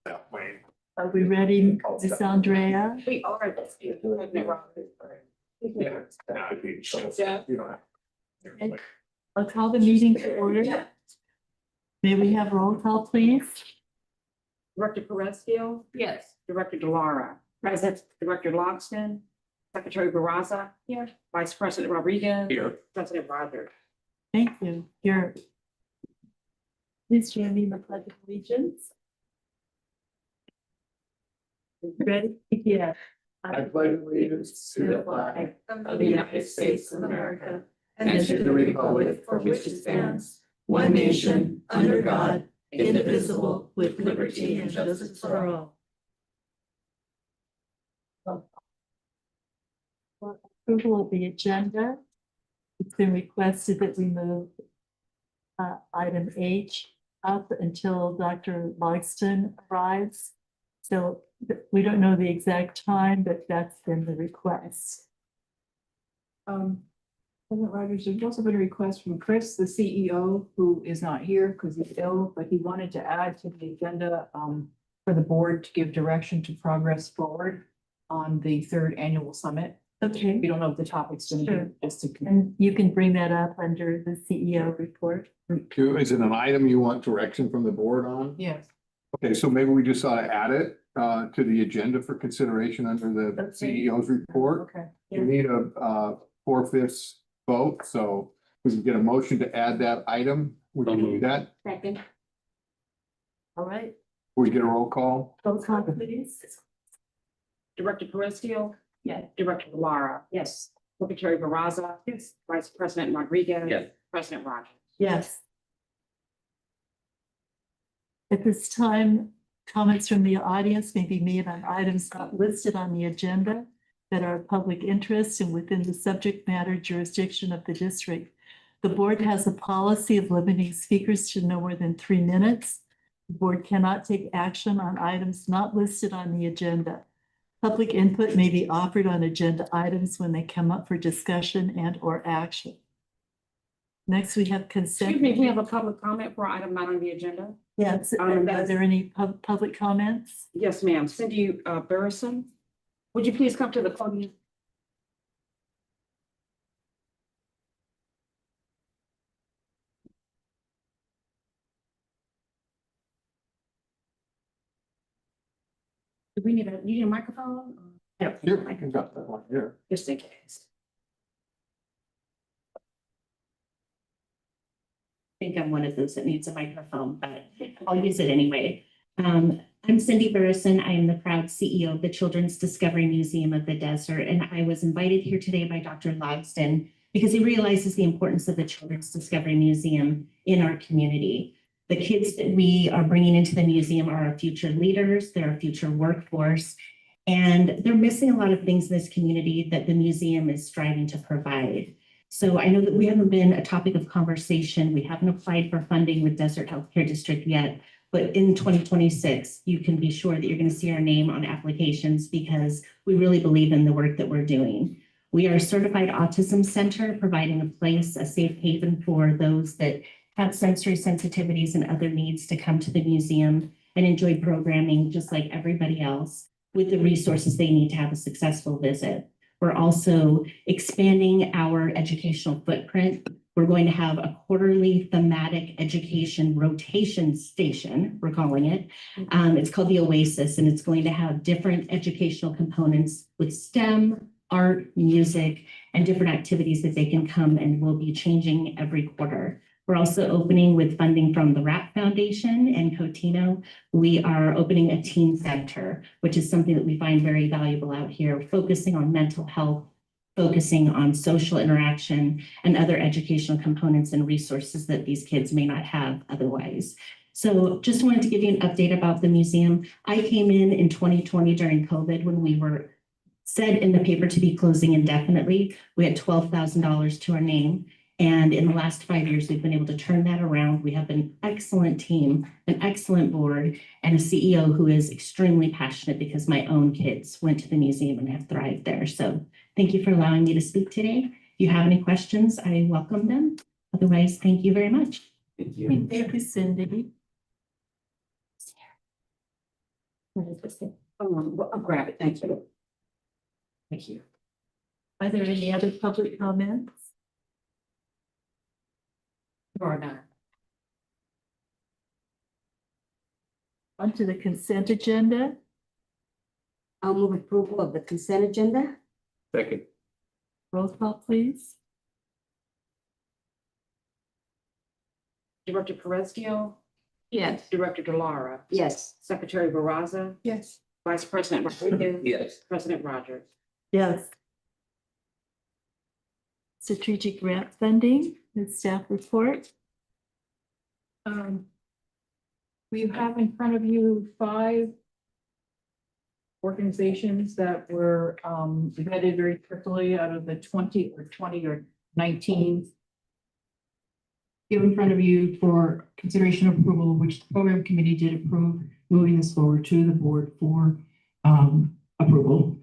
that way. Are we ready, Ms. Andrea? We are this. Yeah. You know. I'll call the meeting to order. May we have roll call, please? Director Perezville. Yes. Director Delara. Present. Director Logston. Secretary Barraza. Here. Vice President Rodriguez. Here. President Rogers. Thank you. Here. Please join me in the pledge of allegiance. Ready? Yeah. I pledge allegiance to the flag of the United States of America and to the republic for which it stands, one nation, under God, indivisible, with liberty and justice for all. Approval of the agenda. It's been requested that we move item H up until Dr. Logston arrives. So we don't know the exact time, but that's been the request. President Rogers, there's also been a request from Chris, the CEO, who is not here because he's ill, but he wanted to add to the agenda for the board to give direction to progress forward on the third annual summit. Okay, We don't know if the topic's going to Sure. be just to. and you can bring that up under the CEO report. Is it an item you want direction from the board on? Yes. Okay, so maybe we just ought to add it to the agenda for consideration under the Okay. CEO's report. Okay. We need a 4/5 vote, so we can get a motion to add that item. We can do that. Second. All right, We get a roll call. roll call, please. Director Perezville. Yeah. Director Delara. Yes. Secretary Barraza. Yes. Vice President Rodriguez. Yes. President Rogers. Yes. At this time, comments from the audience may be made on items not listed on the agenda that are of public interest and within the subject matter jurisdiction of the district. The board has a policy of limiting speakers to no more than 3 minutes. The board cannot take action on items not listed on the agenda. Public input may be offered on agenda items when they come up for discussion and or action. Next, we have consent. Excuse me, we have a public comment for item not on the agenda. Yes, are there any public comments? Yes, ma'am. Cindy Burrison. Would you please come to the podium? Do we need you need a microphone? Here, I can got that one here. Just in case. I think I'm one of those that needs a microphone, but I'll use it anyway. I'm Cindy Burrison. I am the proud CEO of the Children's Discovery Museum of the Desert, and I was invited here today by Dr. Logston because he realizes the importance of the Children's Discovery Museum in our community. The kids that we are bringing into the museum are our future leaders, they're our future workforce, and they're missing a lot of things in this community that the museum is striving to provide. So I know that we haven't been a topic of conversation. We haven't applied for funding with Desert Healthcare District yet, but in 2026, you can be sure that you're going to see our name on applications because we really believe in the work that we're doing. We are a certified autism center, providing a place, a safe haven for those that have sensory sensitivities and other needs to come to the museum and enjoy programming just like everybody else with the resources they need to have a successful visit. We're also expanding our educational footprint. We're going to have a quarterly thematic education rotation station, we're calling it. It's called the Oasis, and it's going to have different educational components with STEM, art, music, and different activities that they can come, and we'll be changing every quarter. We're also opening with funding from the RAP Foundation and Cotino. We are opening a teen center, which is something that we find very valuable out here, focusing on mental health, focusing on social interaction and other educational components and resources that these kids may not have otherwise. So just wanted to give you an update about the museum. I came in 2020 during COVID when we were said in the paper to be closing indefinitely. We had $12,000 to our name. And in the last 5 years, we've been able to turn that around. We have an excellent team, an excellent board, and a CEO who is extremely passionate because my own kids went to the museum and have thrived there. So thank you for allowing me to speak today. If you have any questions, I welcome them. Otherwise, thank you very much. Thank you. Thank you, Cindy. I'll grab it. Thank you. Thank you. Are there any other public comments? Or not. Onto the consent agenda. I'll move approval of the consent agenda. Second. Roll call, please. Director Perezco. Yes. Director Delara. Yes. Secretary Baraza. Yes. Vice President Rodriguez. Yes. President Rogers. Yes. Strategic grant funding, the staff report. We have in front of you 5 organizations that were vetted very quickly out of the 20 or 19. Here in front of you for consideration of approval, which the program committee did approve, moving this forward to the board for approval.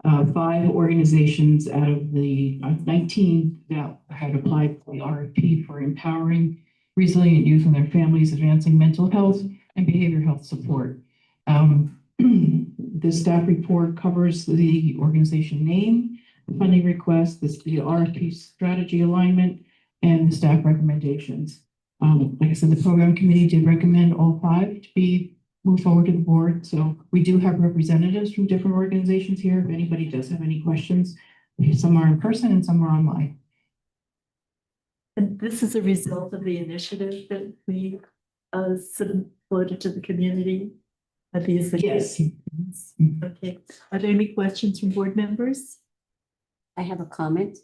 5 organizations out of the 19 that had applied for the RFP for empowering resilient youth and their families, advancing mental health and behavioral health support. The staff report covers the organization name, the funding request, the RFP strategy alignment, and the staff recommendations. Like I said, the program committee did recommend all 5 to be moved forward to the board. So we do have representatives from different organizations here. If anybody does have any questions, some are in person and some are online. And this is a result of the initiative that we floated to the community. Are these the- Yes. Okay. Are there any questions from board members? I have a comment.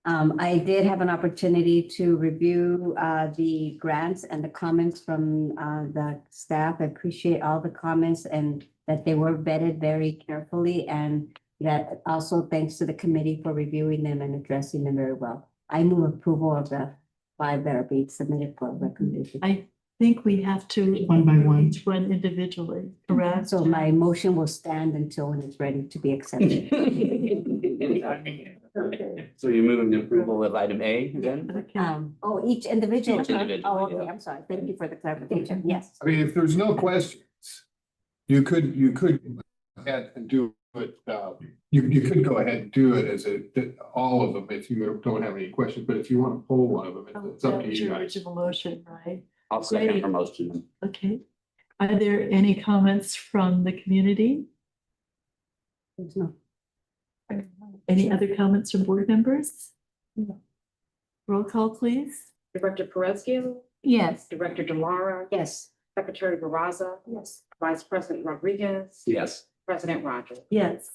I did have an opportunity to review the grants and the comments from the staff. I appreciate all the comments and that they were vetted very carefully, and that also thanks to the committee for reviewing them and addressing them very well. I move approval of the 5 that are being submitted for recommendation. I think we have to. One by one. Each one individually, correct? So my motion will stand until when it's ready to be accepted. Okay. So you're moving the approval of item A then? Okay. Each individual. Each individually, Oh, okay, yeah. I'm sorry. Thank you for the clarification. Yes. I mean, if there's no questions, you could go ahead and do it, you could go ahead and do it as all of them if you don't have any questions, but if you want to pull one of them, it's up That to was you your guys. original motion, right? I'll second her motion. Okay. Are there any comments from the community? There's no. Any other comments from board members? Roll call, please. Director Perezco. Yes. Director Delara. Yes. Secretary Baraza. Yes. Vice President Rodriguez. Yes. President Rogers. Yes.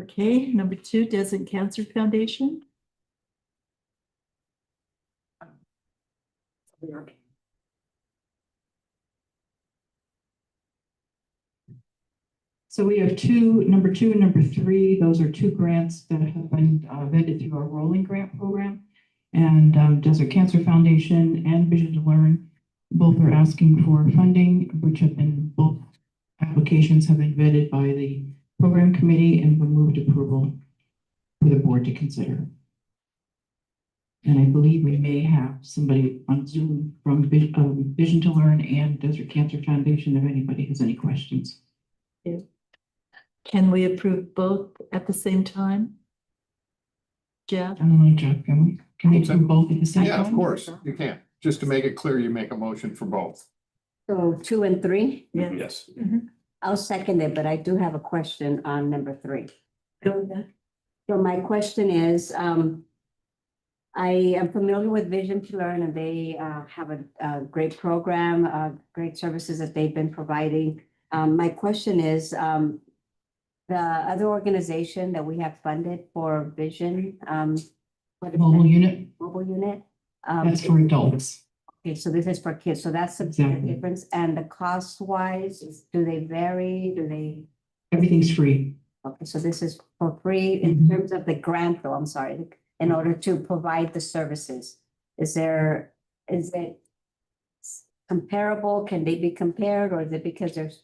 Okay, number 2, Desert Cancer Foundation. So we have number 2 and number 3. Those are 2 grants that have been vetted through our rolling grant program. And Desert Cancer Foundation and Vision to Learn both are asking for funding, which have been, both applications have been vetted by the program committee and will move to approval for the board to consider. And I believe we may have somebody on Zoom from Vision to Learn and Desert Cancer Foundation if anybody has any questions. Can we approve both at the same time? Jeff? I don't know, Jeff, can we do both at the same time? Yeah, of course, you can. Just to make it clear, you make a motion for both. So 2 and 3, Yes. Yes. I'll second it, but I do have a question on number 3. Go ahead. So my question is, I am familiar with Vision to Learn, and they have a great program, great services that they've been providing. My question is, the other organization that we have funded for Vision, what is Mobile that? unit, Mobile unit? that's for adults. Okay, so this is for kids, so that's the Exactly. difference, and the cost wise, do they vary, Everything's free. okay, so this is for free in Mhm. terms of the grant, though, I'm sorry, in order to provide the services? Is it comparable, can they be compared, or is it because there's,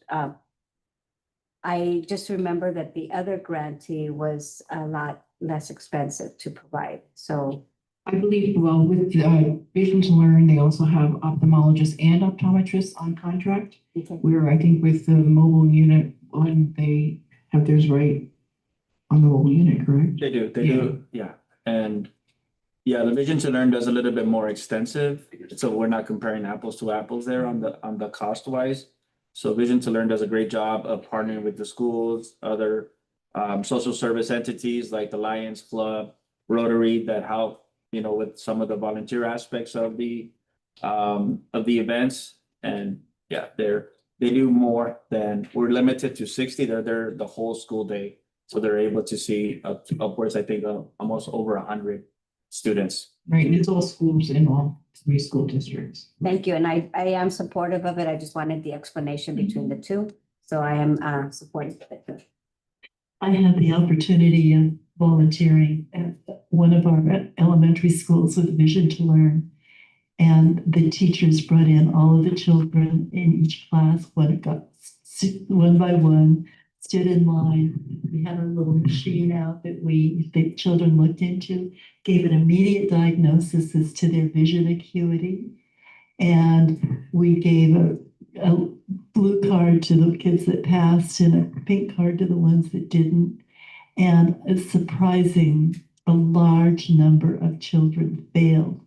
I just remember that the other grantee was a lot less expensive to provide, so I believe, well, with Vision to Learn, they also have ophthalmologists and optometrists on contract. Okay. Where I think with the mobile unit, one, they have theirs right on the mobile unit, correct? They do, yeah. And yeah, the Vision to Learn does a little bit more extensive, so we're not comparing apples to apples there on the cost wise. So Vision to Learn does a great job of partnering with the schools, other social service entities like the Lions Club, Rotary that help, with some of the volunteer aspects of the events. And yeah, they do more than, we're limited to 60, they're there the whole school day. So they're able to see upwards, I think, almost over 100 students. Right, and it's all schools in all 3 school districts. Thank you, and I am supportive of it. I just wanted the explanation between the two. So I am supportive of it. I had the opportunity of volunteering at one of our elementary schools with Vision to Learn. And the teachers brought in all of the children in each class, one by one, stood in line. We had a little machine out that the children looked into, gave an immediate diagnosis as to their vision acuity. And we gave a blue card to the kids that passed and a pink card to the ones that didn't. And it's surprising, a large number of children failed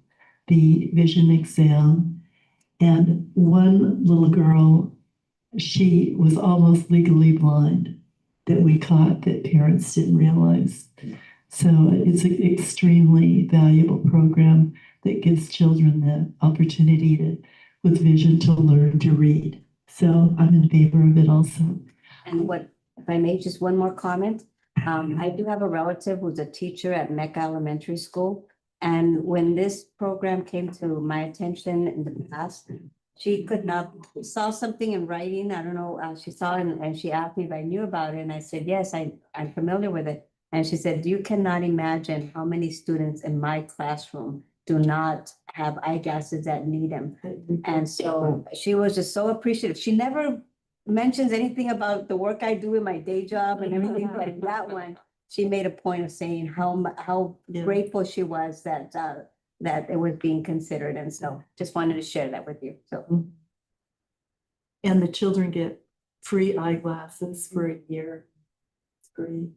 the vision exam. And one little girl, she was almost legally blind that we caught that parents didn't realize. So it's an extremely valuable program that gives children the opportunity with vision to learn to read. So I'm in favor of it also. And if I may, just one more comment. I do have a relative who's a teacher at Mecca Elementary School. And when this program came to my attention in the past, she saw something in writing. I don't know, she saw it and she asked me if I knew about it. And I said, yes, I'm familiar with it. And she said, you cannot imagine how many students in my classroom do not have eyeglasses that need them. And so she was just so appreciative. She never mentions anything about the work I do in my day job and everything, but in that one, she made a point of saying how grateful she was that it was being considered. And so just wanted to share that with you. So. And the children get free eyeglasses for a year. It's great.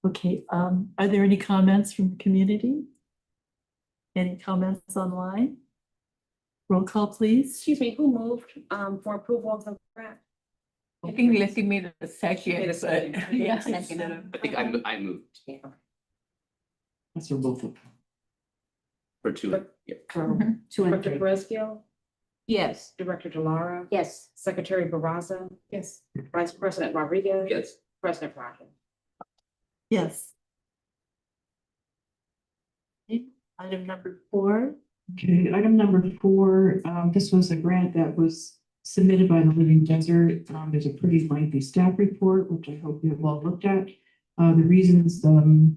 Okay, are there any comments from the community? Any comments online? Roll call, please. Excuse me, who moved for approval of the grant? I think Leslie made a second. Made a second. but- Yeah. I think I moved That's for both of them. for 2. Yeah. 2 and Director 3. Perezkill, Yes. Director Delara, Yes. Secretary Baraza. Yes. Vice President Rodriguez. Yes. President Crockett. Yes. Okay, item number 4. Okay, item number 4, this was a grant that was submitted by the Living Desert. There's a pretty lengthy staff report, which I hope you have all looked at. The reasons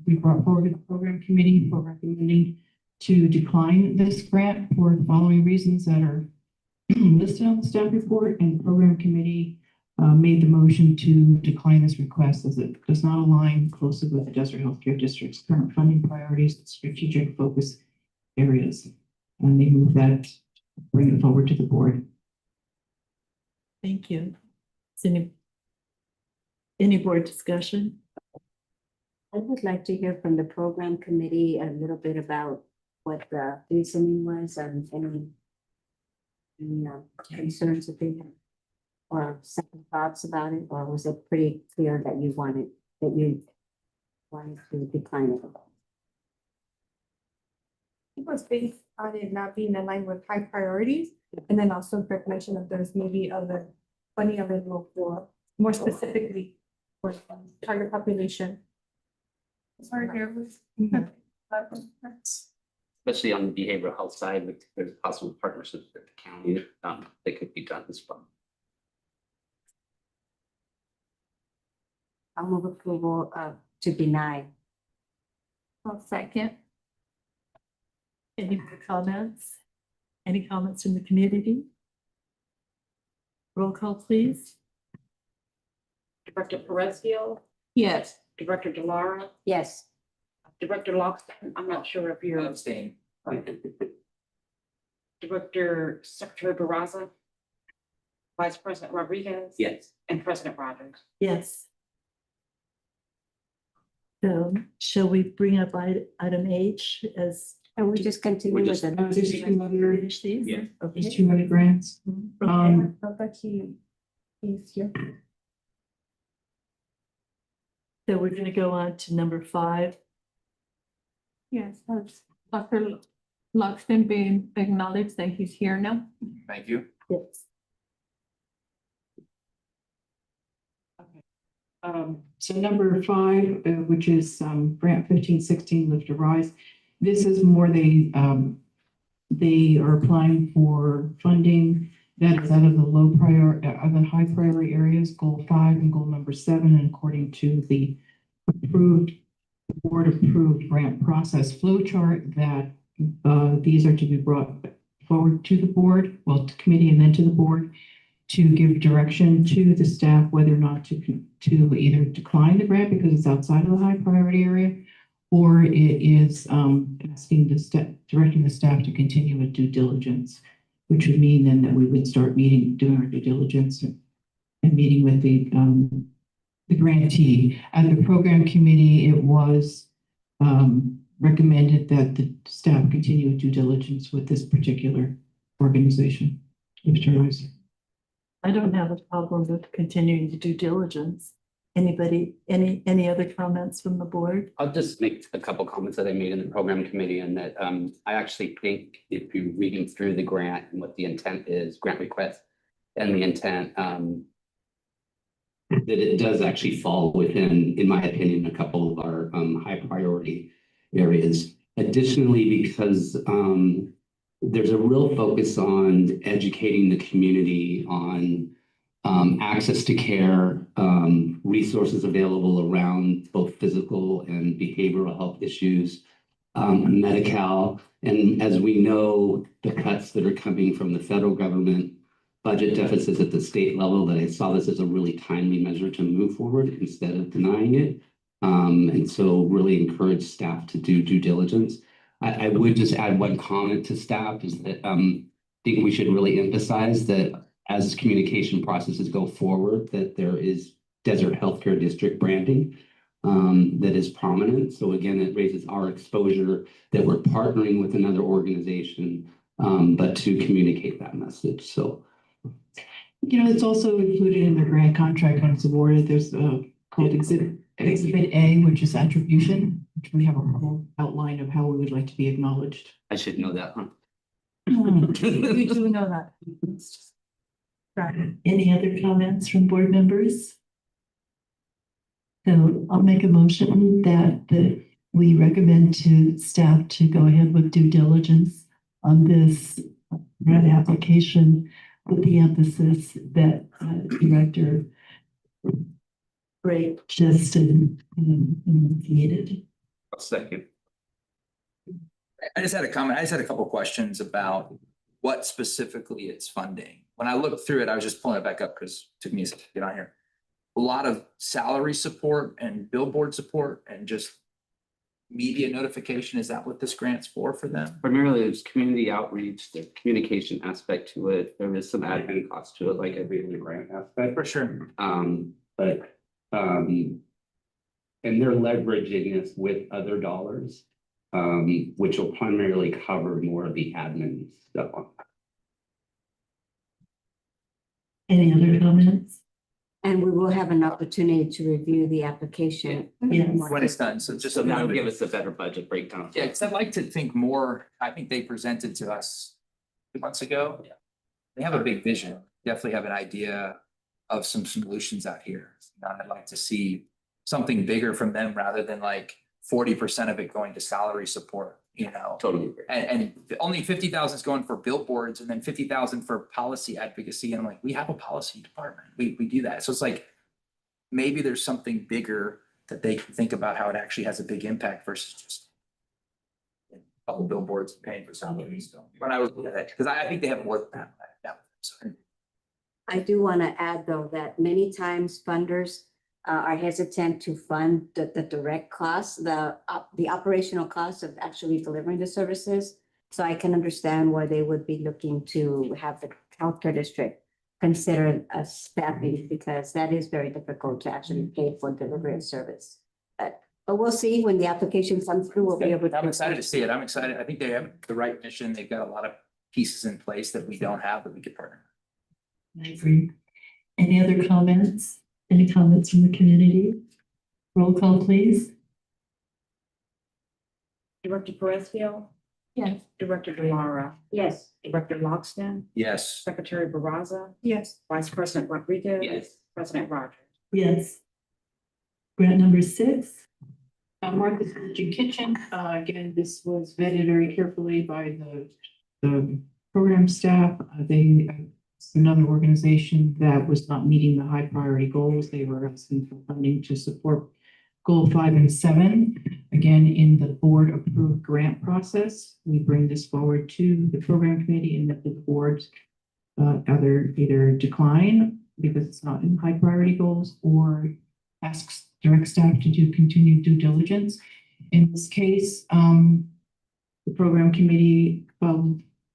we brought forward to the program committee for recommending to decline this grant for the following reasons that are listed on the staff report, and the program committee made the motion to decline this request as it does not align closely with the Desert Healthcare District's current funding priorities and strategic focus areas. And they move that, bring it forward to the board. Thank you. Is any board discussion? I would like to hear from the program committee a little bit about what the reasoning was and any concerns that they had or second thoughts about it, or was it pretty clear that you wanted to decline it? It was based on it not being aligned with high priorities, and then also recognition of there's maybe other funding available for more specifically for target population. Sorry, here was. Especially on the behavioral health side, with there's possible partnerships with the county that could be done as well. I'll move approval to deny. I'll second. Any more comments? Any comments from the community? Roll call, please. Director Perezkill, Yes. Director Delara, Yes. Director Logston, I'm not sure if you're. Abstain. Director Secretary Barraza. Vice President Rodriguez. Yes. And President Rogers. Yes. So shall we bring up item H as? And we just continue with just- it. There's two other, Finish these? Yeah. there's Okay. two other grants. Mhm. Um, I thought that he's here. So we're gonna go on to number 5. Yes, that's Dr. Logston being acknowledged that he's here now. Thank you. Yes. So number 5, which is, grant 1516 Lift to Rise. This is more they are applying for funding that is out of the the high priority areas, goal 5 and goal number 7, and according to the board approved grant process flow chart that, these are to be brought forward to the board, well, to committee and then to the board, to give direction to the staff whether or not to either decline the grant because it's outside of the high priority area, or it is asking directing the staff to continue with due diligence, which would mean then that we would start doing our due diligence and meeting with the grantee. At the program committee, it was recommended that the staff continue with due diligence with this particular organization. Lift to Rise. I don't have a problem with continuing to do diligence. Anybody, any other comments from the board? I'll just make a couple comments that I made in the program committee, and that I actually think if you're reading through the grant and what the intent is, grant request and the intent, that it does actually fall within, in my opinion, a couple of our high priority areas. Additionally, because there's a real focus on educating the community on access to care, resources available around both physical and behavioral health issues, Medi-Cal, and as we know, the cuts that are coming from the federal government, budget deficits at the state level, that I saw this as a really timely measure to move forward instead of denying it. And so really encourage staff to do due diligence. I would just add one comment to staff is that I think we should really emphasize that as communication processes go forward, that there is Desert Healthcare District branding that is prominent. So again, it raises our exposure that we're partnering with another organization, but to communicate that message. So, It's also included in the grant contract when it's awarded. There's called Exhibit A, which is attribution, which we have a whole outline of how we would like to be acknowledged. I should know that, huh? You do know that. Right. Any other comments from board members? So I'll make a motion that we recommend to staff to go ahead with due diligence on this grant application with the emphasis that Director Gray just indicated. A second. I just had a comment. I just had a couple questions about what specifically it's funding. When I looked through it, I was just pulling it back up because it took me a second to get on here. A lot of salary support and billboard support and just media notification. Is that what this grant's for them? Primarily, there's community outreach, the communication aspect to it. There is some admin cost to it, like every other grant aspect. For sure. And they're leveraging this with other dollars, which will primarily cover more of the admin stuff on that. Any other comments? And we will have an opportunity to review the application. Yes. When it's done. So just So so that'll that give us a better budget breakdown. yeah, because I'd like to think more. I think they presented to us 2 months ago. Yeah. They have a big vision. Definitely have an idea of some solutions out here. And I'd like to see something bigger from them rather than like 40% of it going to salary support, Totally agree. And only 50,000 is going for billboards and then 50,000 for policy advocacy. And I'm like, we have a policy department. We do that. So it's like, maybe there's something bigger that they can think about how it actually has a big impact versus just a couple billboards and paying for salaries. So when I was looking at it, because I think they have more than that. So I do want to add, though, that many times funders are hesitant to fund the direct costs, the operational costs of actually delivering the services. So I can understand why they would be looking to have the healthcare district consider a staffing, because that is very difficult to actually pay for delivery of service. But we'll see when the application comes through, we'll be able to. I'm excited to see it. I'm excited. I think they have the right mission. They've got a lot of pieces in place that we don't have that we could partner. I agree. Any other comments? Any comments from the community? Roll call, please. Director Perezville? Yes. Director Delara? Yes. Director Logston? Yes. Secretary Baraza? Yes. Vice President Rodriguez? Yes. President Rogers? Yes. Grant number 6. Martha's Kitchen Kitchen, again, this was vetted very carefully by the program staff. It's another organization that was not meeting the high priority goals. They were asking for funding to support goal 5 and 7. Again, in the board approved grant process, we bring this forward to the program committee, and that the board either decline because it's not in high priority goals, or asks direct staff to do continued due diligence. In this case, the program committee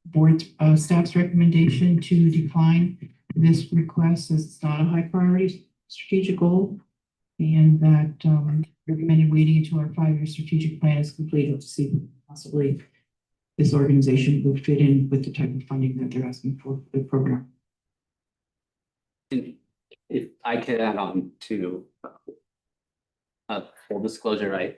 board staff's recommendation to decline this request, as it's not a high priority strategic goal, and that recommended waiting until our 5-year strategic plan is completed to see if possibly this organization will fit in with the type of funding that they're asking for the program. And if I could add on to full disclosure,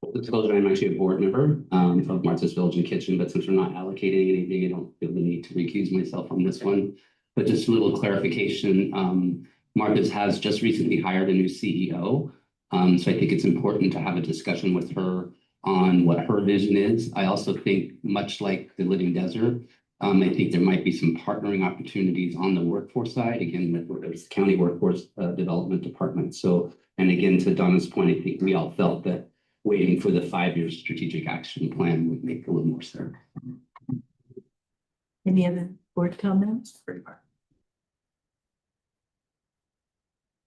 full disclosure, I'm actually a board member of Martha's Village and Kitchen, but since we're not allocating anything, I don't feel the need to recuse myself on this one. But just a little clarification, Martha's has just recently hired a new CEO. So I think it's important to have a discussion with her on what her vision is. I also think, much like the Living Desert, I think there might be some partnering opportunities on the workforce side, again, with the county workforce development department. So, and again, to Donna's point, I think we all felt that waiting for the 5-year strategic action plan would make a little more sense. Any other board comments?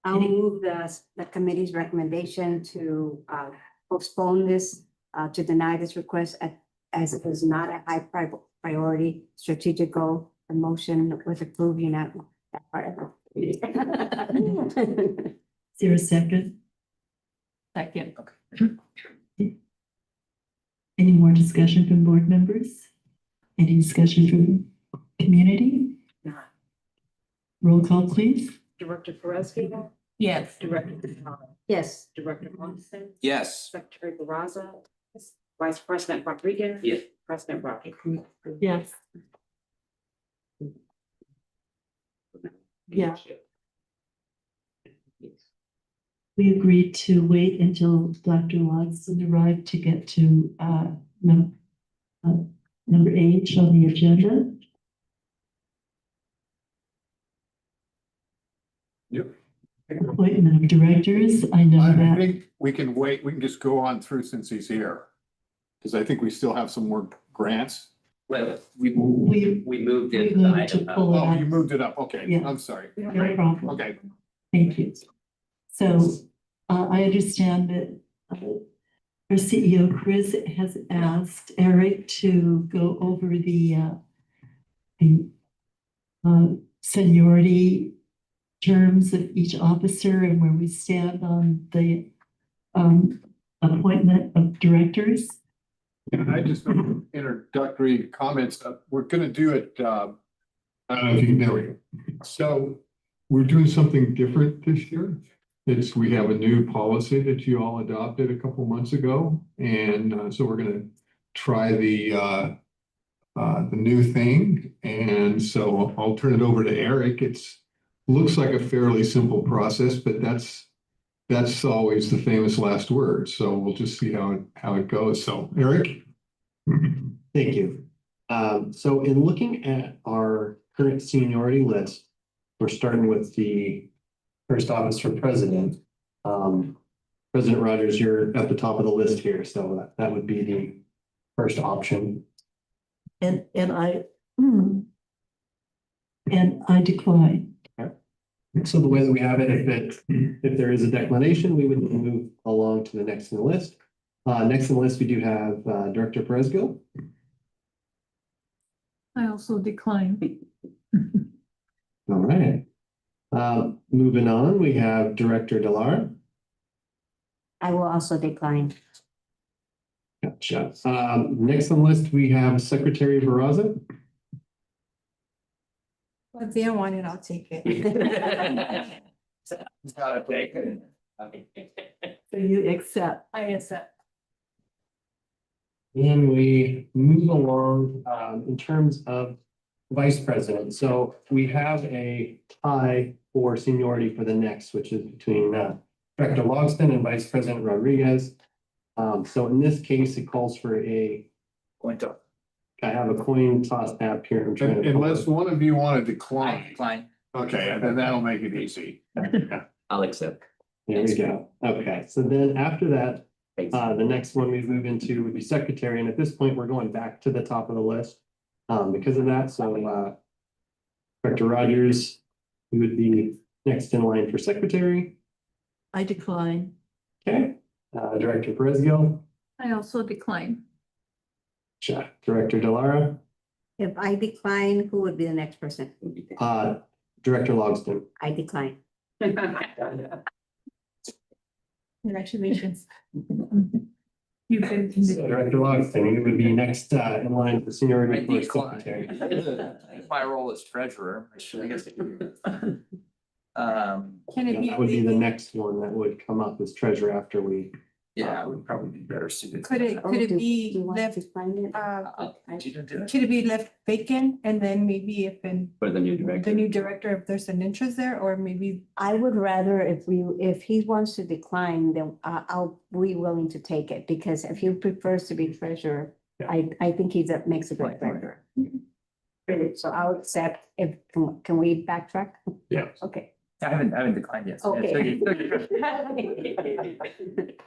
I'll move the committee's recommendation to postpone this, to deny this request as it is not a high priority strategic goal. The motion was approved unanimously. That part of it. Is there a second? Second. Okay. Any more discussion from board members? Any discussion from community? No. Roll call, please. Director Perezville? Yes. Director Delara? Yes. Director Logston? Yes. Secretary Baraza? Vice President Rodriguez? Yes. President Rogers? Yes. Yeah. We agreed to wait until Dr. Watson arrived to get to number 8 on the agenda. Yep. Appointment of directors. I know I that. think we can wait, we can just go on through since he's here. Because I think we still have some more grants. Well, we We moved it. we moved to pull it Oh, you up. moved it up, okay, Yeah. I'm sorry. No problem. Okay, Thank you. So I understand that our CEO, Chris, has asked Eric to go over the seniority terms of each officer and where we stand on the appointment of directors. and I just introductory comments, we're gonna do it, I don't know if you, there we go. So we're doing something different this year. We have a new policy that you all adopted a couple months ago, and so we're gonna try the new thing, and so I'll turn it over to Eric. Looks like a fairly simple process, but that's always the famous last word. So we'll just see how it goes. So Eric. Thank you. So in looking at our current seniority list, we're starting with the first office for president. President Rogers, you're at the top of the list here, so that would be the first option. And I decline. So the way that we have it, if there is a declination, we would move along to the next in the list. Next in the list, we do have Director Perez Gill. I also decline. All right. Moving on, we have Director Delara. I will also decline. Gotcha. Next on the list, we have Secretary Barraza. Well, if they don't want it, I'll take it. So you accept. I accept. And we move along in terms of Vice President. So we have a tie for seniority for the next, which is between Director Logston and Vice President Rodriguez. So in this case, it calls for I have a coin toss app here. I'm trying to pull Unless it. one of you want to I decline. decline. Okay, and then that'll make it easy. I'll accept. There we go. Okay, so then after that, the next one we move into would be secretary, and at this point, we're going back to the top of the list. Because of that, so Director Rogers, you would be next in line for secretary. I decline. Okay, Director Perez Gill, I also decline. Director Delara, If I decline, who would be the next person? Director Logston. I decline. Congratulations. You've been. Director Logston, you would be next in line for I seniority for decline. secretary. My role as treasurer, I guess. Can it That would be the be, next one that would come up as treasurer after we. Yeah, I would probably be better suited. could it Do be you want left, to find it? You didn't do it? could it be left vacant and then maybe if in For the new the new director, if there's an interest there, or maybe, I would rather if he wants to decline, then I'll be willing to take it, because if he prefers to be treasurer, I think makes a good treasurer. So I'll accept can we backtrack? Yeah. Okay. I haven't declined yet. So yeah, Okay. so you're-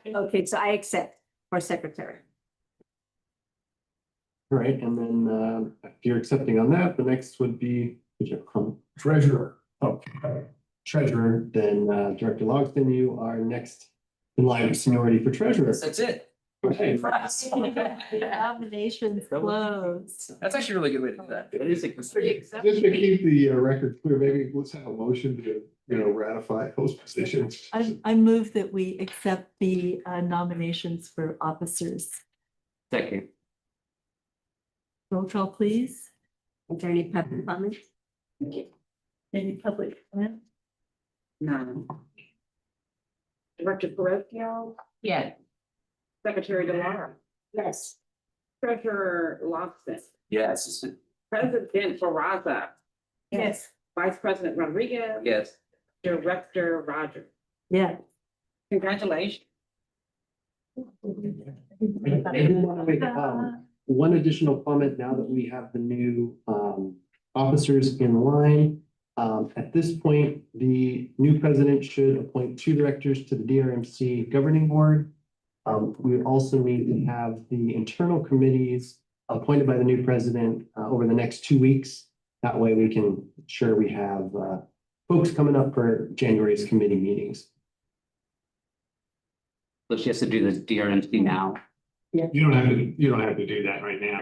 Okay, so I accept for secretary. All right, and then if you're accepting on that, the next would be Treasurer. oh, treasurer, then Director Logston, you are next in line of seniority for treasurer. That's it. Okay. Nominations closed. That's actually a really good way to do that. It is a Just to keep the record clear, maybe let's have a motion to, ratify those positions. I move that we accept the nominations for officers. second. Roll call, please. Attorney public comments? Any public comment? None. Director Perez Gill? Yes. Secretary Delara? Yes. Treasurer Lobson? Yes. President Barraza? yes. Vice President Rodriguez? Yes. Director Rogers? Yeah. Congratulations. I do want to make one additional comment now that we have the new officers in line. At this point, the new president should appoint 2 directors to the DRMC governing board. We also need to have the internal committees appointed by the new president over the next 2 weeks. That way we can ensure we have folks coming up for January's committee meetings. So she has to do the DRMC now. You don't have to do that right now.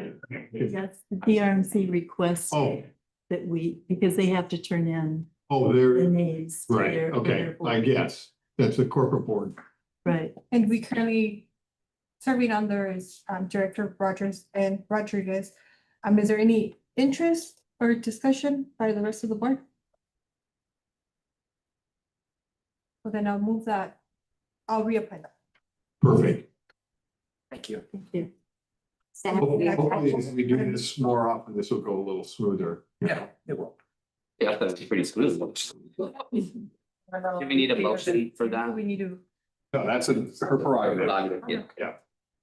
Yes, the DRMC requests Oh, that because they have to turn in the they're, names. to right, their okay, board. I guess. That's a corporate board. Right. And we currently serving under is Director Rogers and Rodriguez. Is there any interest or discussion by the rest of the board? Well, then I'll move that. I'll reappoint them. Perfect. Thank you. Thank you. Staff. Hopefully, as we do this more often, this will go a little smoother. Yeah, it will. Yeah, that's pretty smooth. Do we need a motion for that? We need to, No, that's her prerogative. Yeah.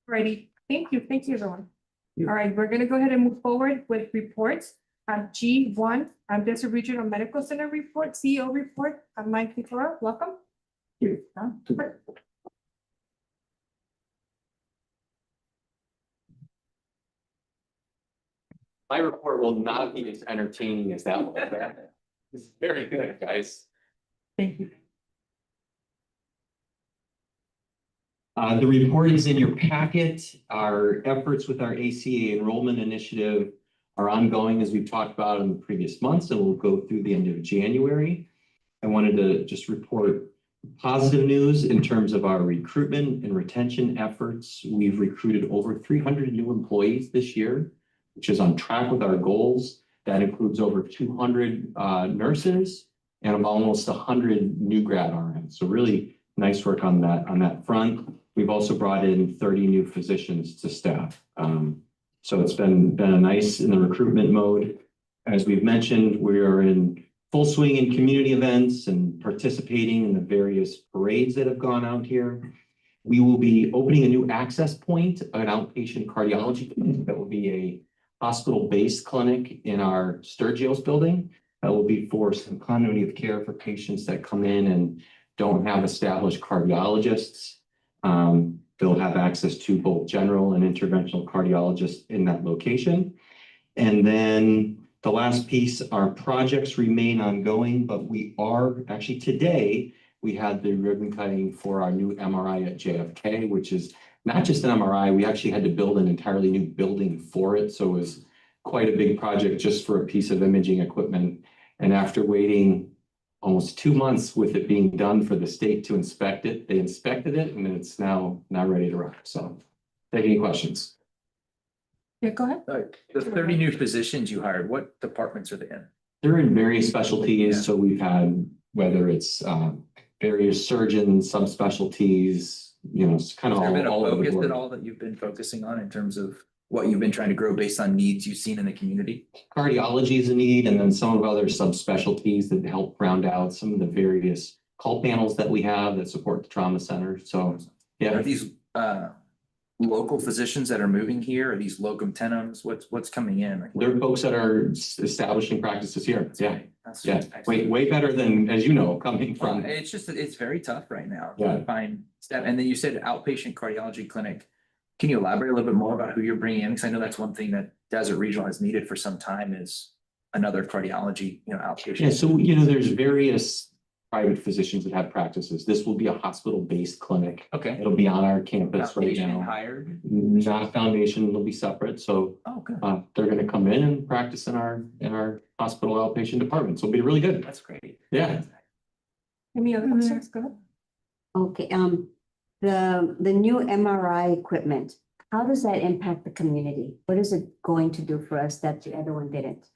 righty. Thank you, everyone. All right, we're gonna go ahead and move forward with reports. G1, Desert Regional Medical Center report, CEO report. Mike Picora, welcome. My report will not be as entertaining as that one. It's very good, guys. Thank you. The report is in your packet. Our efforts with our ACA enrollment initiative are ongoing, as we've talked about in the previous months, and will go through the end of January. I wanted to just report positive news in terms of our recruitment and retention efforts. We've recruited over 300 new employees this year, which is on track with our goals. That includes over 200 nurses and almost 100 new grad RNs. So really nice work on that front. We've also brought in 30 new physicians to staff. So it's been a nice in the recruitment mode. As we've mentioned, we are in full swing in community events and participating in the various parades that have gone out here. We will be opening a new access point, an outpatient cardiology clinic that will be a hospital-based clinic in our Sturgios building. That will be for some continuity of care for patients that come in and don't have established cardiologists. They'll have access to both general and interventional cardiologists in that location. And then the last piece, our projects remain ongoing, but we are actually today, we had the ribbon cutting for our new MRI at JFK, which is not just an MRI, we actually had to build an entirely new building for it. So it was quite a big project just for a piece of imaging equipment. And after waiting almost 2 months with it being done for the state to inspect it, they inspected it and it's now ready to rock. So take any questions. Yeah, go ahead. The 30 new positions you hired, what departments are they in? They're in various specialties. Yeah. So we've had, whether it's various surgeons, subspecialties, it's kind of Has there been a all over the focus board. at all that you've been focusing on in terms of what you've been trying to grow based on needs you've seen in the community? Cardiology is a need, and then some of other subspecialties that help round out some of the various call panels that we have that support the trauma center. So, yeah. Are these local physicians that are moving here? Are these locum tenens? What's coming in? Like, There are folks that are establishing practices here. Yeah, that's yeah. excellent. Way better than, as you know, coming from. It's just, it's very tough right now Yeah. to find staff. And then you said outpatient cardiology clinic. Can you elaborate a little bit more about who you're bringing in? Because I know that's one thing that Desert Regional has needed for some time is another cardiology, outpatient. Yeah, so, there's various private physicians that have practices. This will be a hospital-based clinic. Okay. It'll be on our campus right Foundation now. hired. Not foundation, it'll be separate. So Oh, good. they're gonna come in and practice in our hospital outpatient department. So it'll be really good. That's great. Yeah. Any other questions? Go ahead. Okay, the new MRI equipment, how does that impact the community? What is it going to do for us that the other one didn't?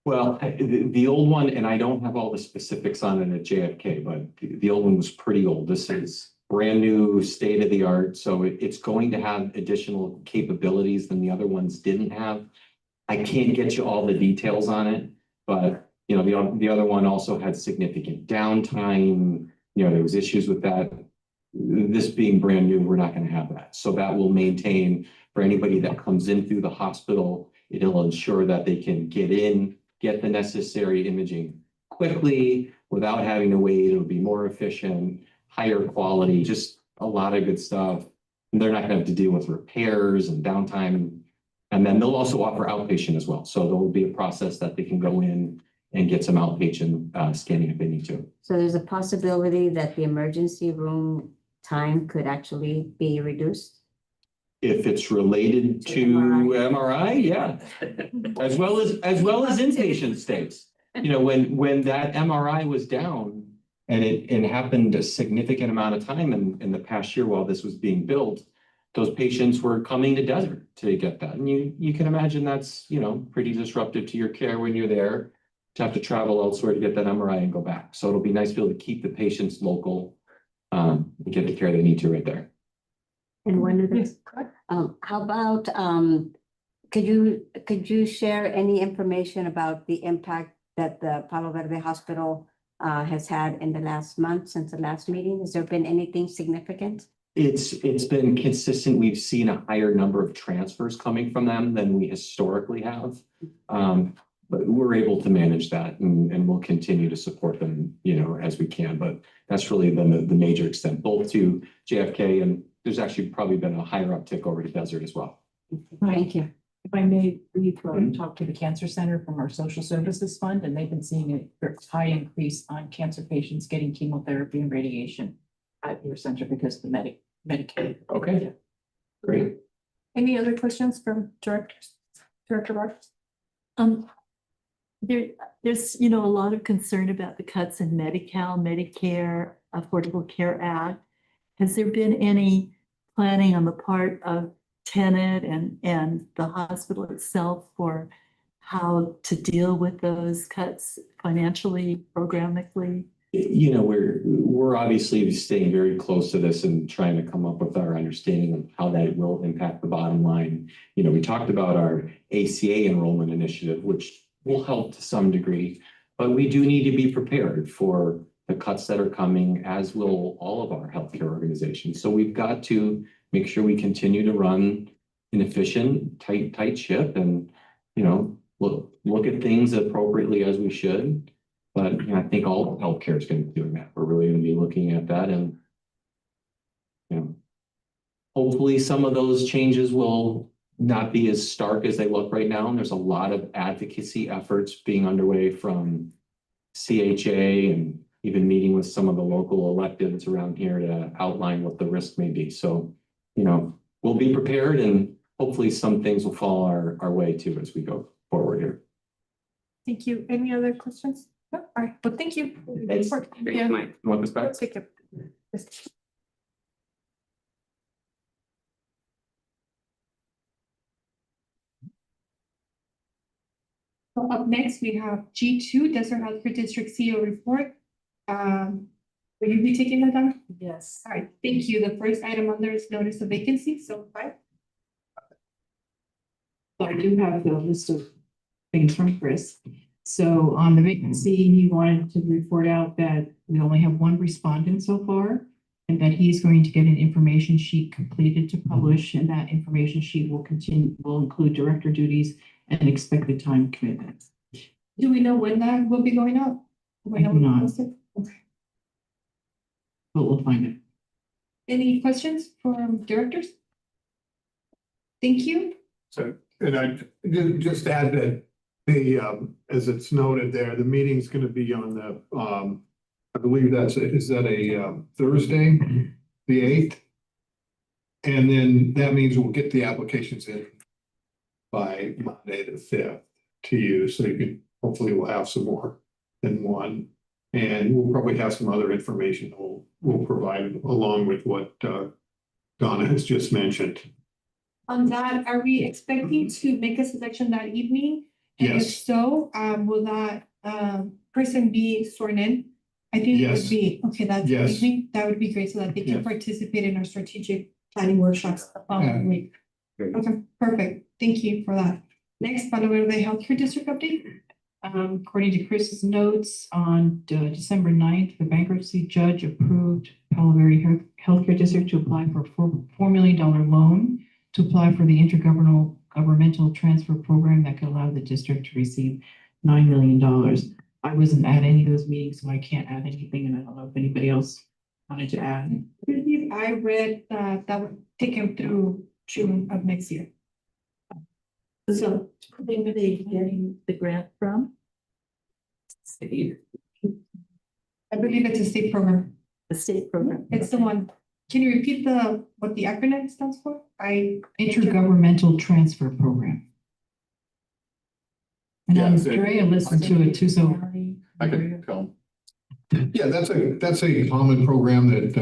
Well, the old one, and I don't have all the specifics on it at JFK, but the old one was pretty old. This is brand new, state of the art. So it's going to have additional capabilities than the other ones didn't have. I can't get you all the details on it, but the other one also had significant downtime. There was issues with that. This being brand new, we're not going to have that. So that will maintain for anybody that comes in through the hospital. It'll ensure that they can get in, get the necessary imaging quickly without having to wait. It'll be more efficient, higher quality, just a lot of good stuff. And they're not going to have to deal with repairs and downtime. And then they'll also offer outpatient as well. So there will be a process that they can go in and get some outpatient scanning if they need to. So there's a possibility that the emergency room time could actually be reduced? If it's related to MRI, yeah. As well as inpatient stays. When that MRI was down and it happened a significant amount of time in the past year while this was being built, those patients were coming to Desert to get that. And you can imagine that's, pretty disruptive to your care when you're there to have to travel elsewhere to get that MRI and go back. So it'll be nice to be able to keep the patients local, and get the care they need to right there. And one of those, how about, could you share any information about the impact that the Palo Verde Hospital has had in the last month since the last meeting? Has there been anything significant? It's been consistent. We've seen a higher number of transfers coming from them than we historically have. But we're able to manage that and we'll continue to support them, as we can. But that's really been the major extent, both to JFK and there's actually probably been a higher uptick over to Desert as well. Thank you. If I may, we've talked to the Cancer Center from our Social Services Fund, and they've been seeing a high increase on cancer patients getting chemotherapy and radiation at your center because of the Medicaid. Okay, great. Any other questions from directors? Director Roberts? There's, a lot of concern about the cuts in Medi-Cal, Medicare, Affordable Care Act. Has there been any planning on the part of Tenet and the hospital itself for how to deal with those cuts financially, programmatically? We're obviously staying very close to this and trying to come up with our understanding of how that will impact the bottom line. We talked about our ACA enrollment initiative, which will help to some degree, but we do need to be prepared for the cuts that are coming, as will all of our healthcare organizations. So we've got to make sure we continue to run an efficient, tight ship and, look at things appropriately as we should. But I think all of healthcare is going to be doing that. We're really going to be looking at that, and hopefully some of those changes will not be as stark as they look right now. And there's a lot of advocacy efforts being underway from CHA and even meeting with some of the local electeds around here to outline what the risk may be. So, we'll be prepared, and hopefully some things will fall our way too as we go forward here. Thank you. Any other questions? No? All right, well, thank you. Thanks. Yeah. You want this back? Take it. So up next, we have G2, Desert Healthcare District CEO report. Will you be taking that down? Yes. All right, thank you. The first item on there is notice of vacancy, so 5. I do have the list of things from Chris. So on the vacancy, he wanted to report out that we only have one respondent so far, and that he's going to get an information sheet completed to publish, and that information sheet will include director duties and expected time commitments. Do we know when that will be going out? I do not. Okay. But we'll find it. Any questions from directors? Thank you. So, and I just add that as it's noted there, the meeting's going to be on the, I believe is that a Thursday, the 8th? And then that means we'll get the applications in by Monday the 5th to you. So hopefully we'll have some more than one. And we'll probably have some other information we'll provide along with what Donna has just mentioned. On that, are we expecting to make a selection that evening? And if Yes. so, will that person be sworn in? I think it Yes. would be, okay, that's Yes. evening. That would be great so that they can Yes. participate in our strategic planning workshops the following week. Great. Okay, perfect. Thank you for that. Next, Palo Verde Healthcare District update. According to Chris's notes, on December 9th, the bankruptcy judge approved Palo Verde Healthcare District to apply for a $4 million loan to apply for the intergovernmental transfer program that could allow the district to receive $9 million. I wasn't at any of those meetings, so I can't add anything, and I don't know if anybody else wanted to add. I read that would take him through June of next year. So where are they getting the grant from? I believe it's a state program. The state program. It's the one. Can you repeat what the acronym stands for? Intergovernmental Transfer Program. And Yeah, Andrea listened to it too, so. I can tell. Yeah, that's a common program that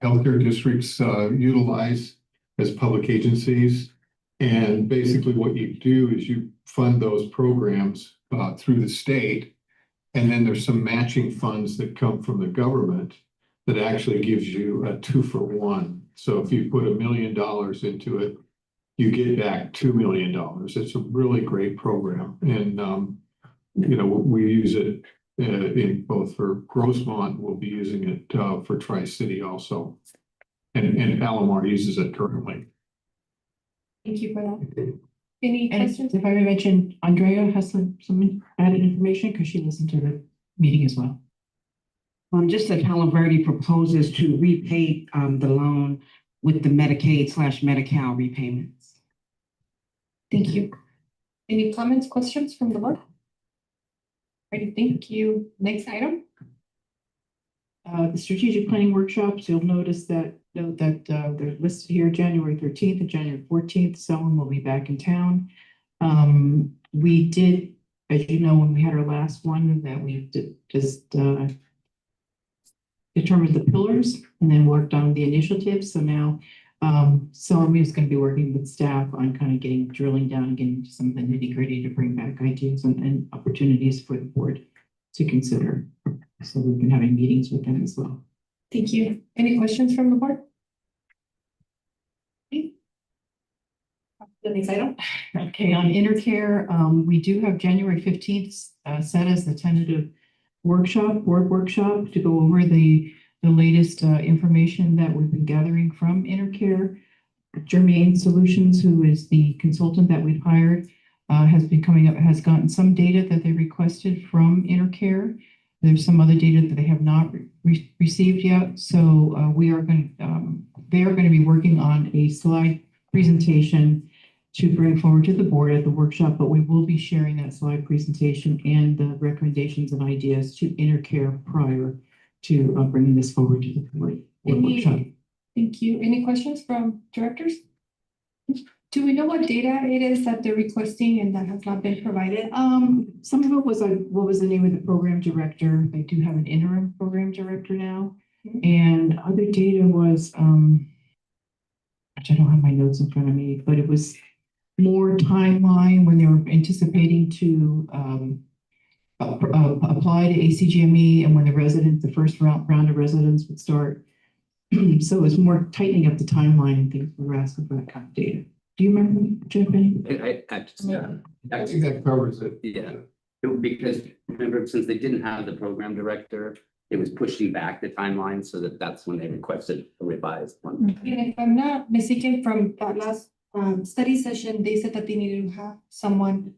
healthcare districts utilize as public agencies. And basically what you do is you fund those programs through the state. And then there's some matching funds that come from the government that actually gives you a 2-for-1. So if you put $1 million into it, you get back $2 million. It's a really great program. And, we use it in both for Grossmont, we'll be using it for Tri-City also. And Alomar uses it currently. Thank you for that. Any And questions? if I may mention, Andrea has some added information because she listened to the meeting as well. Just that Palo Verde proposes to repay the loan with the Medicaid/Medi-Cal repayments. Thank you. Any comments, questions from the board? Ready, thank you. Next item. The strategic planning workshops, you'll notice that, they're listed here, January 13th and January 14th. Someone will be back in town. We did, as you know, when we had our last one, that we just determined the pillars and then worked on the initiatives. So now Salome is going to be working with staff on kind of drilling down and getting into some of the nitty gritty to bring back ideas and opportunities for the board to consider. So we've been having meetings with them as well. Thank you. Any questions from the board? Okay. The next item. Okay, on Intercare, we do have January 15th set as the tentative board workshop to go over the latest information that we've been gathering from Intercare. Germain Solutions, who is the consultant that we've hired, has gotten some data that they requested from Intercare. There's some other data that they have not received yet. So they are going to be working on a slide presentation to bring forward to the board at the workshop, but we will be sharing that slide presentation and the recommendations and ideas to Intercare prior to bringing this forward to the board workshop. Thank you. Any questions from directors? Do we know what data it is that they're requesting and that has not been provided? Some of it was what was the name of the program director? They do have an interim program director now. And other data was, I don't have my notes in front of me, but it was more timeline when they were anticipating to apply to ACGME and when the first round of residents would start. So it was more tightening up the timeline and things. We were asking for that kind of data. Do you remember, Jeff? I think that covers it. Yeah, because remember, since they didn't have the program director, it was pushing back the timeline so that's when they requested a revised one. And if I'm not mistaken, from that last study session, they said that they needed to have someone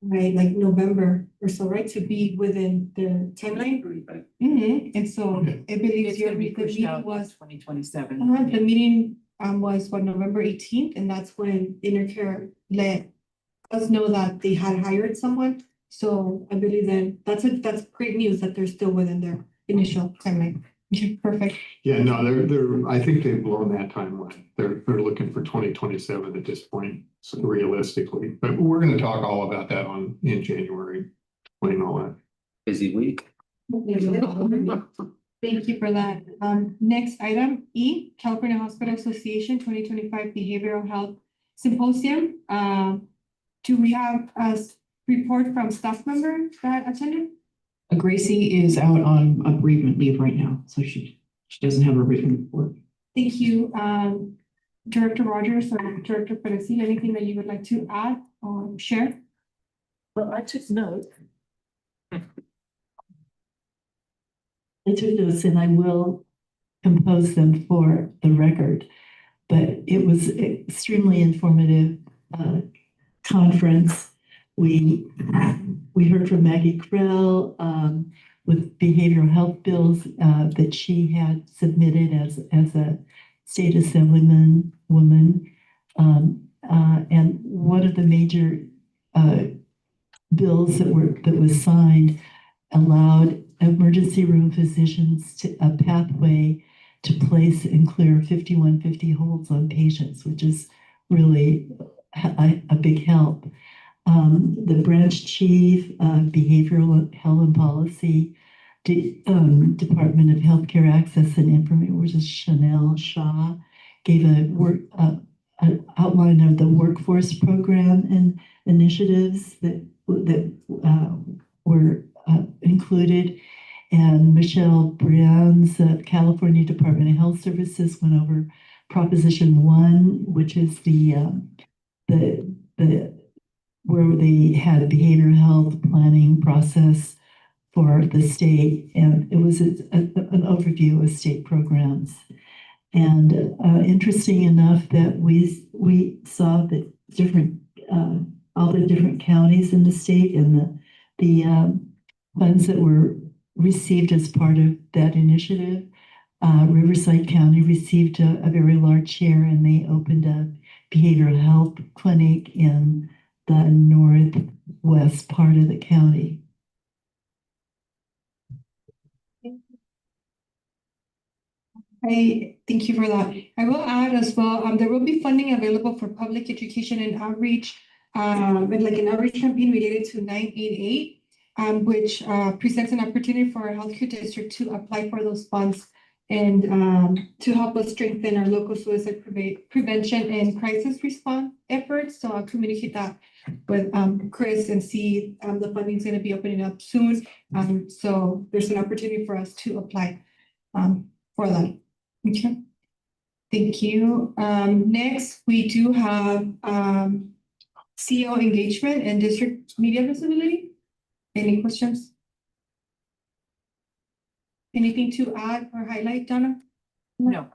by like November or so, right, to be within the timeline. And so I believe the meeting was 2027. The meeting was what, November 18th, and that's when Intercare let us know that they had hired someone. So I believe that that's great news that they're still within their initial timeline. Perfect. Yeah, no, I think they've blown that timeline. They're looking for 2027 at this point, so realistically. But we're going to talk all about that in January. Explain all that. Busy week. Thank you for that. Next item, E, California Hospital Association 2025 Behavioral Health Symposium. Do we have a report from staff member that attended? Gracie is out on bereavement leave right now, so she doesn't have a written report. Thank you. Director Rogers or Director Perez, anything that you would like to add or share? Well, I took notes. And I will compose them for the record, but it was extremely informative conference. We heard from Maggie Krell with behavioral health bills that she had submitted as a state assemblyman woman. And one of the major bills that was signed allowed emergency room physicians a pathway to place and clear 5150 holds on patients, which is really a big help. The branch chief of behavioral health and policy, Department of Healthcare Access and Information, which is Chanel Shaw, gave an outline of the workforce program and initiatives that were included. And Michelle Brian's California Department of Health Services went over Proposition 1, which is where they had a behavioral health planning process for the state, and it was an overview of state programs. And interesting enough that we saw that all the different counties in the state and the funds that were received as part of that initiative. Riverside County received a very large share, and they opened a behavioral health clinic in the northwest part of the county. Thank you for that. I will add as well, there will be funding available for public education and outreach, and like an outreach campaign related to 988, which presents an opportunity for our healthcare district to apply for those funds and to help us strengthen our local suicide prevention and crisis response efforts. So I'll communicate that with Chris and see the funding is going to be opening up soon. So there's an opportunity for us to apply for that. Okay. Thank you. Next, we do have CEO engagement and district media visibility. Any questions? Anything to add or highlight, Donna? No.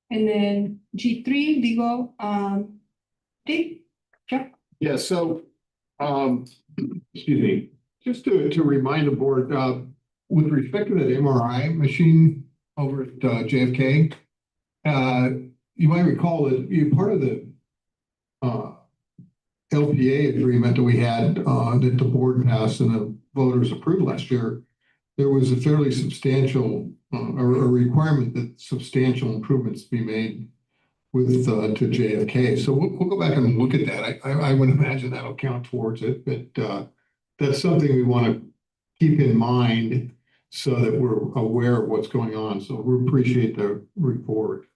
And then G3, legal, Dave? Jeff? Yeah, so, excuse me, just to remind the board, with respect to that MRI machine over at JFK, you might recall that part of the LPA agreement that we had that the board passed and the voters approved last year, there was a fairly substantial a requirement that substantial improvements be made with to JFK. So we'll go back and look at that. I would imagine that'll count towards it, but that's something we want to keep in mind so that we're aware of what's going on. So we appreciate the report.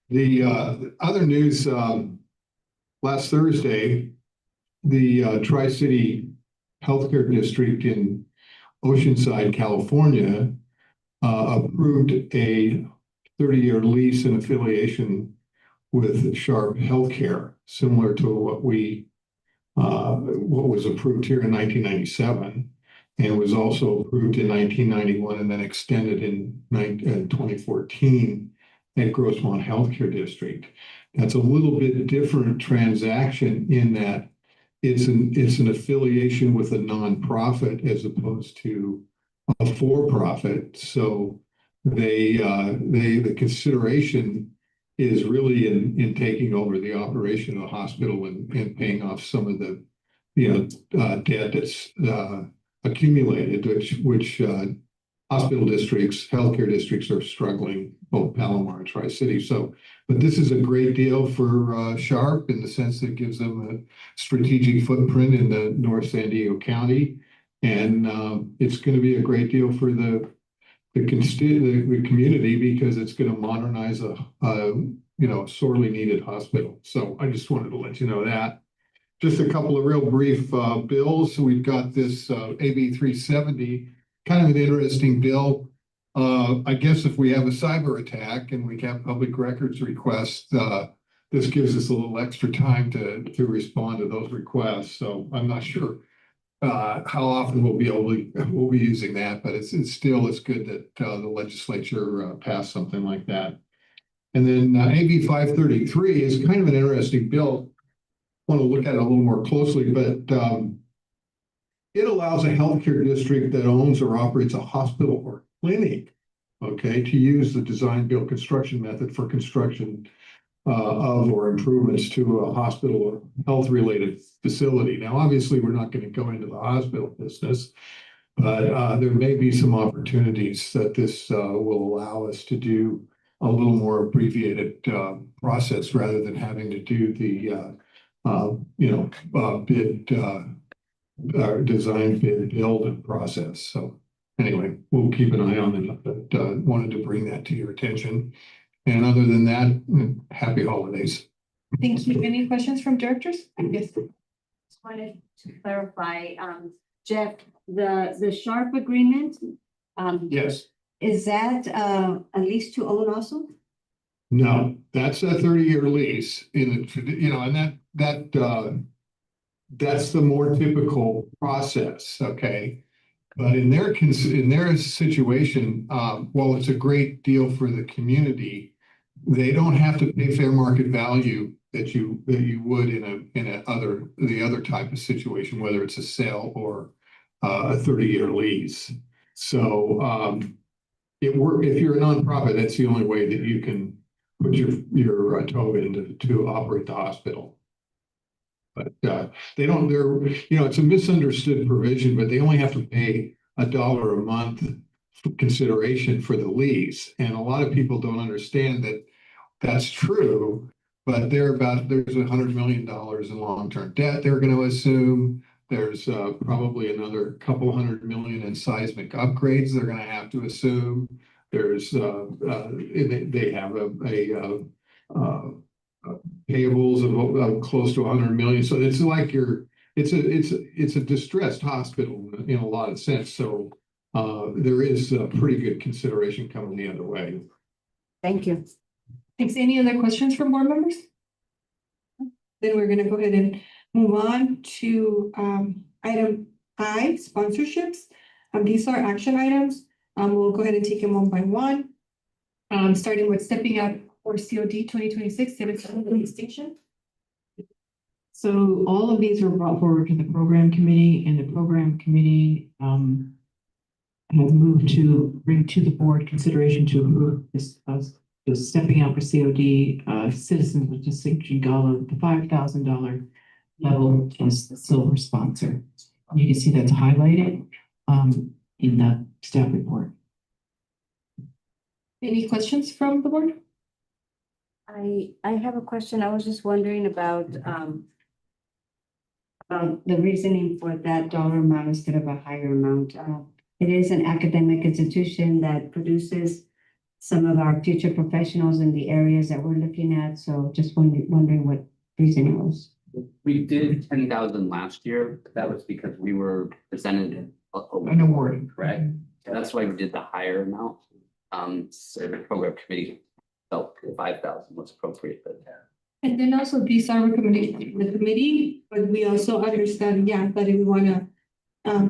The other news, last Thursday, the Tri-City Healthcare District in Oceanside, California, approved a 30-year lease and affiliation with Sharp Healthcare, similar to what was approved here in 1997. And was also approved in 1991 and then extended in 2014 at Grossmont Healthcare District. That's a little bit different transaction in that it's an affiliation with a nonprofit as opposed to a for-profit. So the consideration is really in taking over the operation of the hospital and paying off some of the debt that's accumulated, which hospital districts, healthcare districts are struggling, both Palomar and Tri-City. So, but this is a great deal for Sharp in the sense that it gives them a strategic footprint in the North San Diego County, and it's going to be a great deal for the community because it's going to modernize a sorely needed hospital. So I just wanted to let you know that. Just a couple of real brief bills. We've got this AB 370, kind of an interesting bill. I guess if we have a cyber attack and we have public records requests, this gives us a little extra time to respond to those requests. So I'm not sure how often we'll be using that, but it's good that the legislature passed something like that. And then AB 533 is kind of an interesting bill. Want to look at it a little more closely, but it allows a healthcare district that owns or operates a hospital or clinic, okay, to use the design build construction method for construction of or improvements to a hospital or health related facility. Now, obviously, we're not going to go into the hospital business, but there may be some opportunities that this will allow us to do a little more abbreviated process rather than having to do the design, bid, build, and process. So anyway, we'll keep an eye on it, but wanted to bring that to your attention. And other than that, happy holidays. Thank you. Any questions from directors? Yes. Just wanted to clarify, Jeff, the Sharp agreement, Yes. is that a lease to own also? No, that's a 30-year lease in the, and that's the more typical process, okay? But in their situation, while it's a great deal for the community, they don't have to pay fair market value that you would in the other type of situation, whether it's a sale or a 30-year lease. So if you're a nonprofit, that's the only way that you can put your toe in to operate the hospital. But they don't, it's a misunderstood provision, but they only have to pay $1 a month consideration for the lease. And a lot of people don't understand that that's true, but there's $100 million in long-term debt they're going to assume. There's probably another couple $100 million in seismic upgrades they're going to have to assume. There's they have payables of close to 100 million. So it's like it's a distressed hospital in a lot of sense. So there is a pretty good consideration coming the other way. Thank you. Thanks. Any other questions from board members? Then we're gonna go ahead and move on to item I, sponsorships. These are action items. We'll go ahead and take them one by one. Starting with stepping out for COD 2026, citizen distinction. So all of these were brought forward to the program committee, and the program committee has moved to bring to the board consideration to approve this stepping out for COD Citizens with Distinction Gala, the $5,000 level as the silver sponsor. You can see that's highlighted in the staff report. Any questions from the board? I have a question. I was just wondering about the reasoning for that dollar amount instead of a higher amount. It is an academic institution that produces some of our future professionals in the areas that we're looking at. So just wondering what reasoning was. We did 10,000 last year. That was because we were presented An award. correct? So that's why we did the higher amount. So the program committee felt 5,000 was appropriate, but And then also these are recommendations from the committee, but we also understand, that if we wanna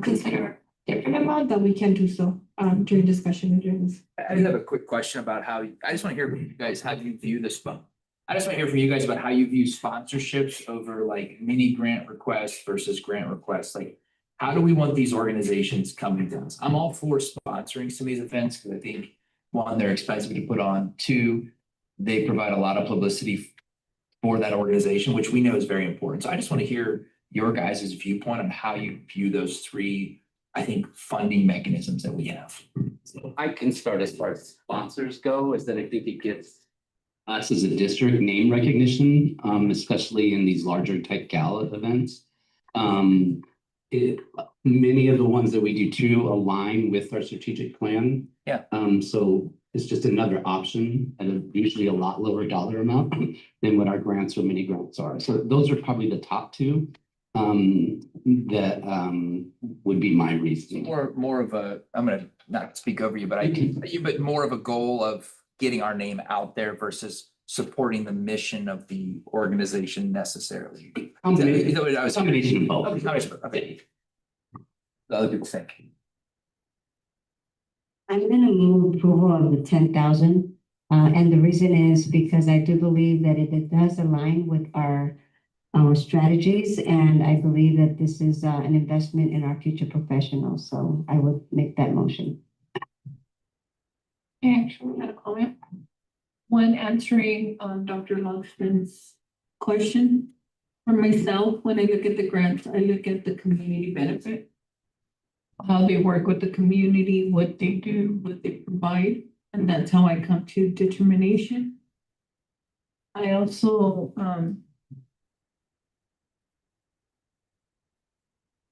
consider different amount, that we can do so during discussion and during this. I just have a quick question about I just want to hear from you guys, how you view this. I just want to hear from you guys about how you view sponsorships over like mini grant requests versus grant requests. Like, how do we want these organizations coming to us? I'm all for sponsoring some of these events because I think, one, they're expensive to put on. Two, they provide a lot of publicity for that organization, which we know is very important. So I just want to hear your guys' viewpoint on how you view those three, I think, funding mechanisms that we have. so I can start as far as sponsors go, is that I think it gives us as a district name recognition, especially in these larger type gala events. Many of the ones that we do too align with our strategic plan. Yeah. So it's just another option at usually a lot lower dollar amount than what our grants or mini grants are. So those are probably the top two that would be my reasoning. More of a, I'm gonna not speak over you, but more of a goal of getting our name out there versus supporting the mission of the organization necessarily. Combination of both. Okay. The other people think. I'm gonna move approval of the 10,000. And the reason is because I do believe that it does align with our strategies. And I believe that this is an investment in our future professionals. So I would make that motion. I actually had a comment. When answering Dr. Logston's question, for myself, when I look at the grants, I look at the community benefit. How they work with the community, what they do, what they provide, and that's how I come to determination. I also, I'm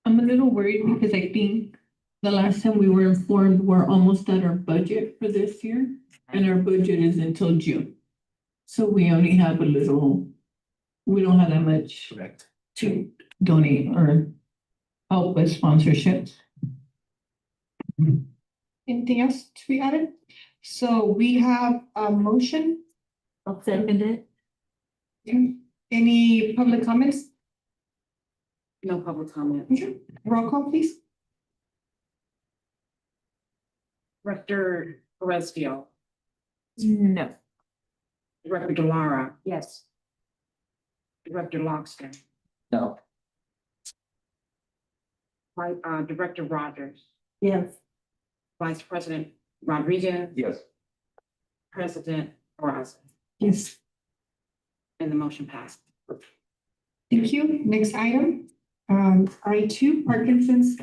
a little worried because I think the last time we were informed, we're almost at our budget for this year, and our budget is until June. So we only have we don't have that much Correct. to donate or help with sponsorships. Anything else to be added? So we have a motion. I'll second it. Any public comments? No public comment. Roll call, please. Director Perezville, No. Director Delara, Yes. Director Logston, No. Director Rogers, Yes. Vice President Rodriguez, Yes. President Peraza. Yes. And the motion passed. Thank you. Next item, I2, Parkinson's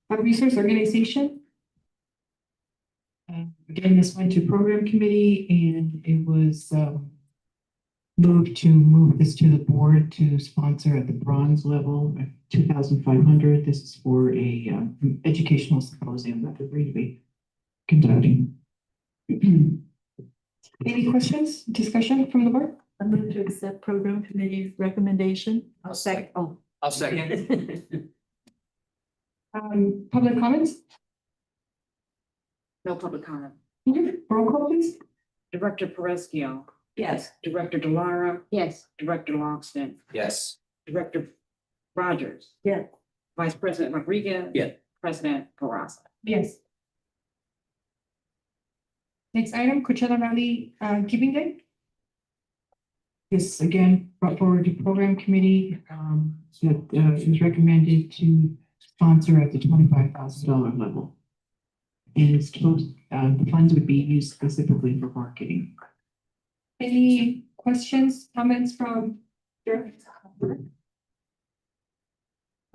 Resource Organization. Again, this went to program committee and it was moved to move this to the board to sponsor at the bronze level at 2,500. This is for a educational symposium that we're going to be conducting. Any questions, discussion from the board? I move to accept program committee recommendation. I'll second, oh. I'll second. Public comments? No public comment. Roll call, please. Director Perezkiel, Yes. Director Delara, Yes. Director Longston, Yes. Director Rogers. Yes. Vice President Rodriguez. Yeah. President Barraza. Yes. Next item, Coachella Valley Giving Day. This again brought forward to program committee, that it was recommended to sponsor at the $25,000 level. And it's supposed, the funds would be used specifically for marketing. Any questions, comments from?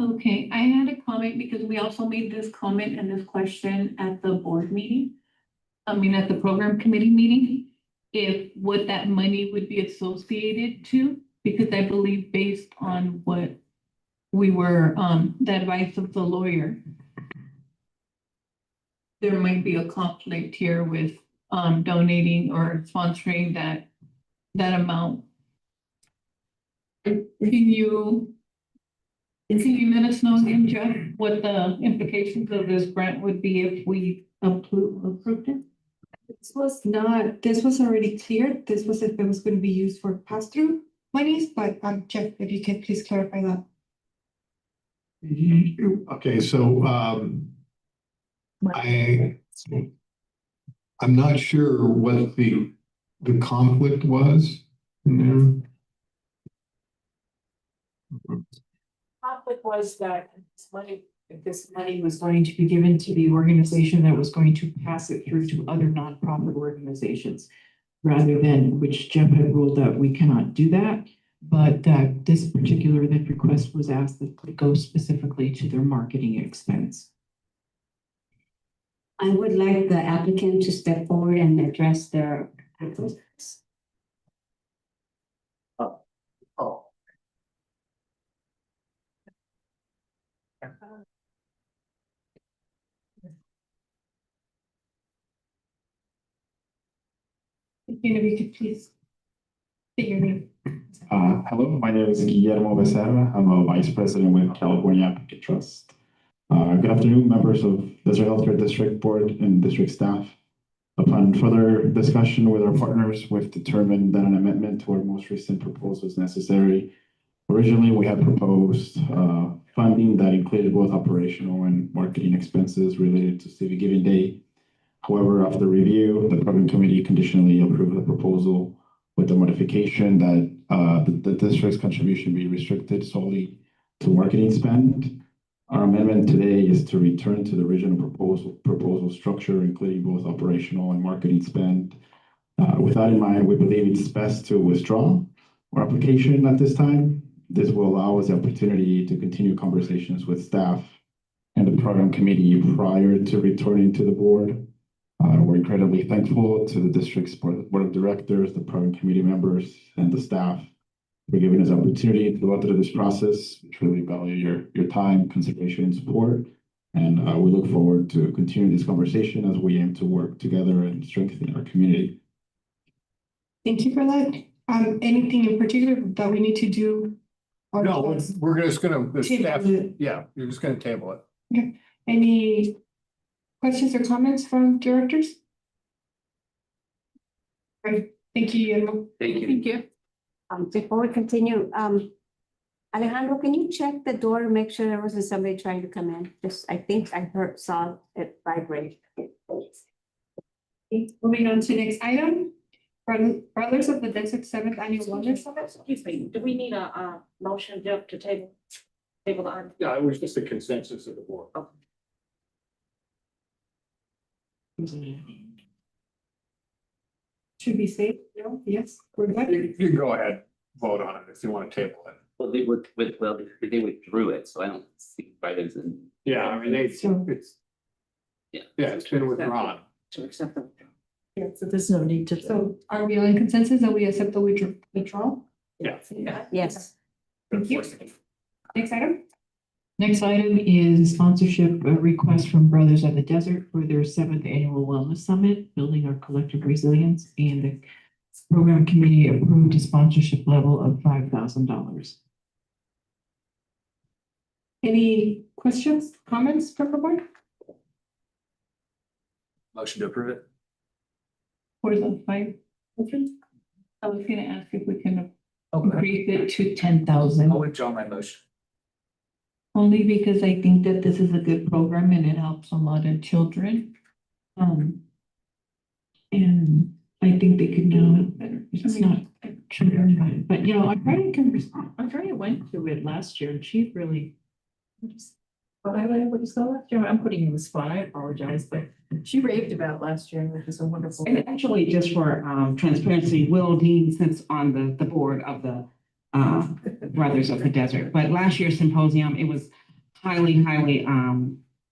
Okay, I had a comment because we also made this comment and this question at the board meeting. I mean, at the program committee meeting, if what that money would be associated to, because I believe based on what we were, the advice of the lawyer, there might be a conflict here with donating or sponsoring that amount. Can you let us know again, Jeff, what the implications of this grant would be if we approved it? This was already cleared. This was if it was going to be used for pass-through monies, but Jeff, if you could please clarify that. Okay, so I'm not sure what the conflict was in there. Conflict was that this money was going to be given to the organization that was going to pass it through to other nonprofit organizations, rather than, which Jeff had ruled that we cannot do that, but that this particular event request was asked that it go specifically to their marketing expense. I would like the applicant to step forward and address their. If you could please state your name. Hello, my name is Guillermo Becerra. I'm a vice president with California Advocate Trust. Good afternoon, members of Desert Healthcare District Board and district staff. Upon further discussion with our partners, we've determined that an amendment to our most recent proposal is necessary. Originally, we had proposed funding that included both operational and marketing expenses related to Civic Giving Day. However, after review, the program committee conditionally approved the proposal with the modification that the district's contribution be restricted solely to marketing spend. Our amendment today is to return to the original proposal structure, including both operational and marketing spend. With that in mind, we believe it's best to withdraw our application at this time. This will allow us the opportunity to continue conversations with staff and the program committee prior to returning to the board. We're incredibly thankful to the district's board of directors, the program committee members, and the staff for giving us the opportunity to go through this process. We truly value your time, consideration, and support. And we look forward to continuing this conversation as we aim to work together and strengthen our community. Thank you for that. Anything in particular that we need to do? No, we're just gonna, the staff, Table it. yeah, you're just gonna table it. Okay. Any questions or comments from directors? Right, thank you, Guillermo. Thank you. Thank you. Before we continue, Alejandro, can you check the door to make sure there wasn't somebody trying to come in? Just, I think I saw it vibrate. Okay, moving on to next item. Brothers of the Desert 7th Annual Wellness Summit. Excuse me, do we need a motion, Jeff, to table the item? Yeah, it was just a consensus of the board. Should be safe, no, yes, we're good. You can go ahead, vote on it if you want to table it. Well, they withdrew it, so I don't see why there's an. Yeah, I mean, it's, Yeah. yeah, it's been withdrawn. To accept them. Yeah, so there's no need to. So are we all in consensus that we accept the withdrawal? Yeah. Yes. Thank you. Next item? Next item is sponsorship request from Brothers of the Desert for their 7th annual wellness summit, building our collective resilience, and the program committee approved a sponsorship level of $5,000. Any questions, comments from the board? Motion to approve it. For the five. I was gonna ask if we can Okay. increase it to 10,000. I'll withdraw my motion. Only because I think that this is a good program and it helps a lot of children. And I think they could do it better. It's not children, but you know, I went to it last year and she really. What you saw last year? I'm putting you in the spot. I apologize, but she raved about last year, which is a wonderful. And actually, just for transparency, Will Dean sits on the board of the Brothers of the Desert. But last year's symposium, it was highly,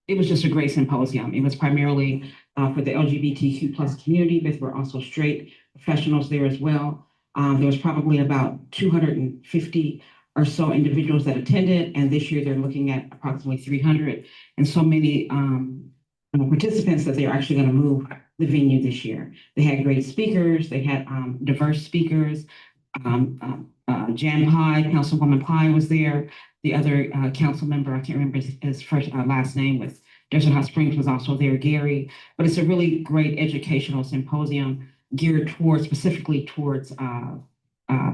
it was just a great symposium. It was primarily for the LGBTQ plus community, but there were also straight professionals there as well. There was probably about 250 or so individuals that attended, and this year they're looking at approximately 300, and so many participants that they're actually going to move the venue this year. They had great speakers, they had diverse speakers. Jan Pye, Councilwoman Pye was there. The other council member, I can't remember his first last name, with Desert Hot Springs was also there, Gary. But it's a really great educational symposium geared towards, specifically towards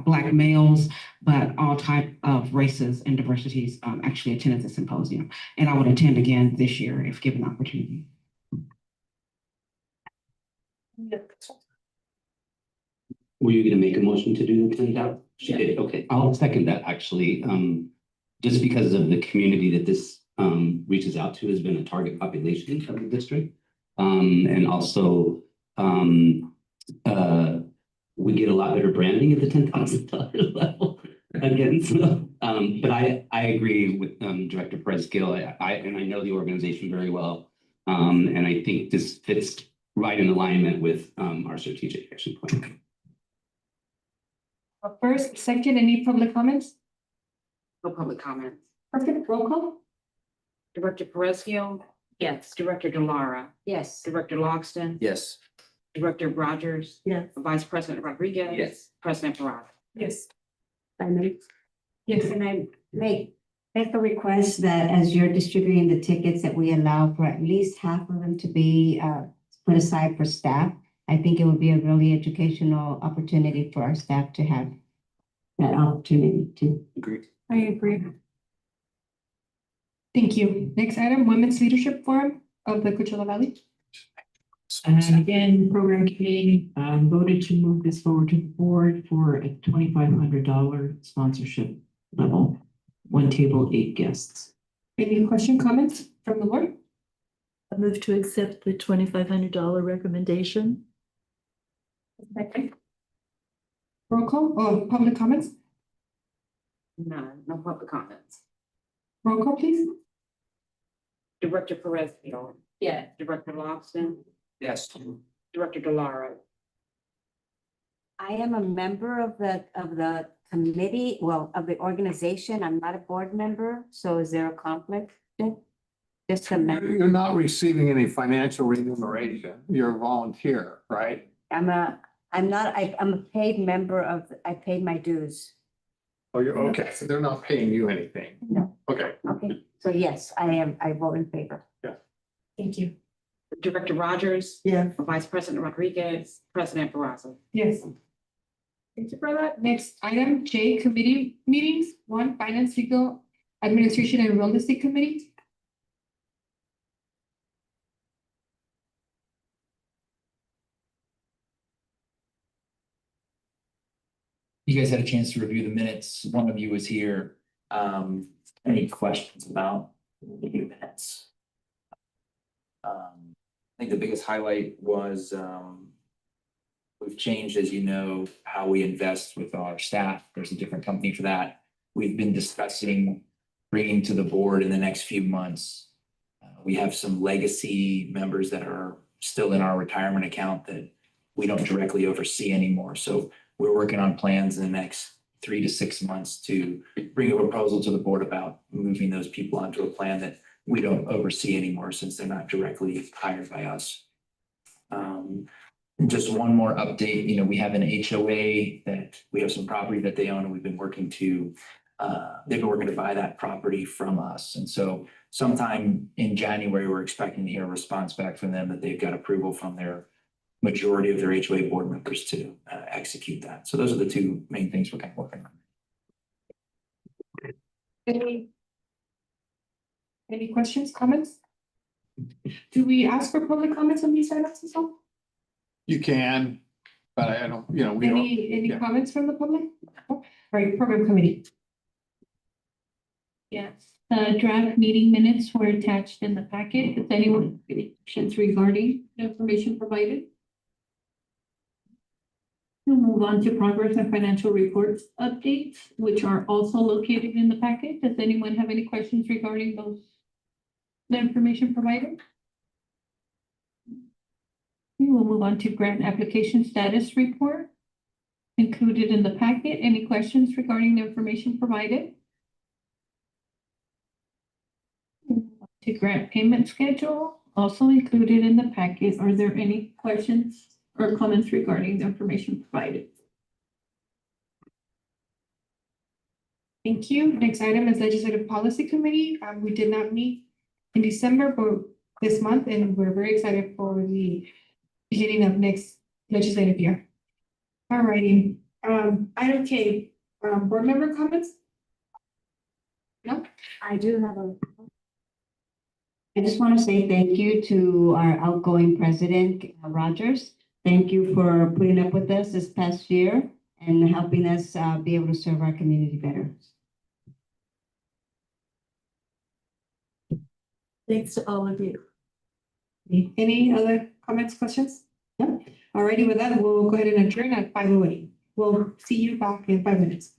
Black males, but all type of races and diversities actually attended the symposium. And I would attend again this year if given the opportunity. Were you gonna make a motion to do the 10,000? She did, okay, I'll second that actually. Just because of the community that this reaches out to has been a target population of the district. And also, we get a lot better branding at the $10,000 level again. So, but I agree with Director Perez Gill. I know the organization very well. And I think this fits right in alignment with our strategic action plan. First, second, any public comments? No public comments. Perfect, roll call? Director Perez Gill? Yes. Director Delara? Yes. Director Logston? Yes. Director Rogers? Yes. Vice President Rodriguez? Yes. President Parag? Yes. Yes, and I make a request that as you're distributing the tickets, that we allow for at least half of them to be put aside for staff. I think it would be a really educational opportunity for our staff to have that opportunity to. Agreed. I agree. Thank you. Next item, Women's Leadership Forum of the Coachella Valley. And again, program committee voted to move this forward to the board for a $2,500 sponsorship level. 1 table, 8 guests. Any question, comments from the board? I move to accept the $2,500 recommendation. Second. Roll call, public comments? None, no public comments. Roll call, please. Director Perez Gill? Yes. Director Logston? Yes. Director Delara? I am a member of the committee, well, of the organization. I'm not a board member, so is there a conflict? Just a member. You're not receiving any financial remuneration. You're a volunteer, right? I'm a paid member of, I paid my dues. Oh, you're okay. So they're not paying you anything. No. Okay. Okay, so yes, I vote in favor. Thank you. Director Rogers? Yeah. Vice President Rodriguez? President Barraza? Yes. Thank you for that. Next item, J, committee meetings. 1, Finance, Legal, Administration, and Real Estate Committee. You guys had a chance to review the minutes. One of you was here. Any questions about the minutes? I think the biggest highlight was We've changed, as you know, how we invest with our staff. There's a different company for that. We've been discussing bringing to the board in the next few months. We have some legacy members that are still in our retirement account that we don't directly oversee anymore. So we're working on plans in the next 3 to 6 months to bring a proposal to the board about moving those people onto a plan that we don't oversee anymore since they're not directly hired by us. Just one more update, we have an HOA that we have some property that they own and we've been working to, they've been working to buy that property from us. And so sometime in January, we're expecting to hear a response back from them that they've got approval from their majority of their HOA board members to execute that. So those are the two main things we're kind of working on. Any questions, comments? Do we ask for public comments on these items as well? You can, but I don't, we don't. Any yeah. comments from the public? All right, program committee. Yes, the draft meeting minutes were attached in the packet. If anyone have any questions regarding the information provided? We'll move on to progress and financial reports updates, which are also located in the packet. Does anyone have any questions regarding the information provided? We will move on to grant application status report included in the packet. Any questions regarding the information provided? To grant payment schedule, also included in the packet. Are there any questions or comments regarding the information provided? Thank you. Next item is Legislative Policy Committee. We did not meet in December, but this month, and we're very excited for the beginning of next legislative year. All righty, item K, board member comments? No? I do have I just want to say thank you to our outgoing president, Rogers. Thank you for putting up with us this past year and helping us be able to serve our community better. Thanks to all of you. Any other comments, questions? No? Alrighty, with that, we'll go ahead and adjourn at 5:08. We'll see you back in 5 minutes.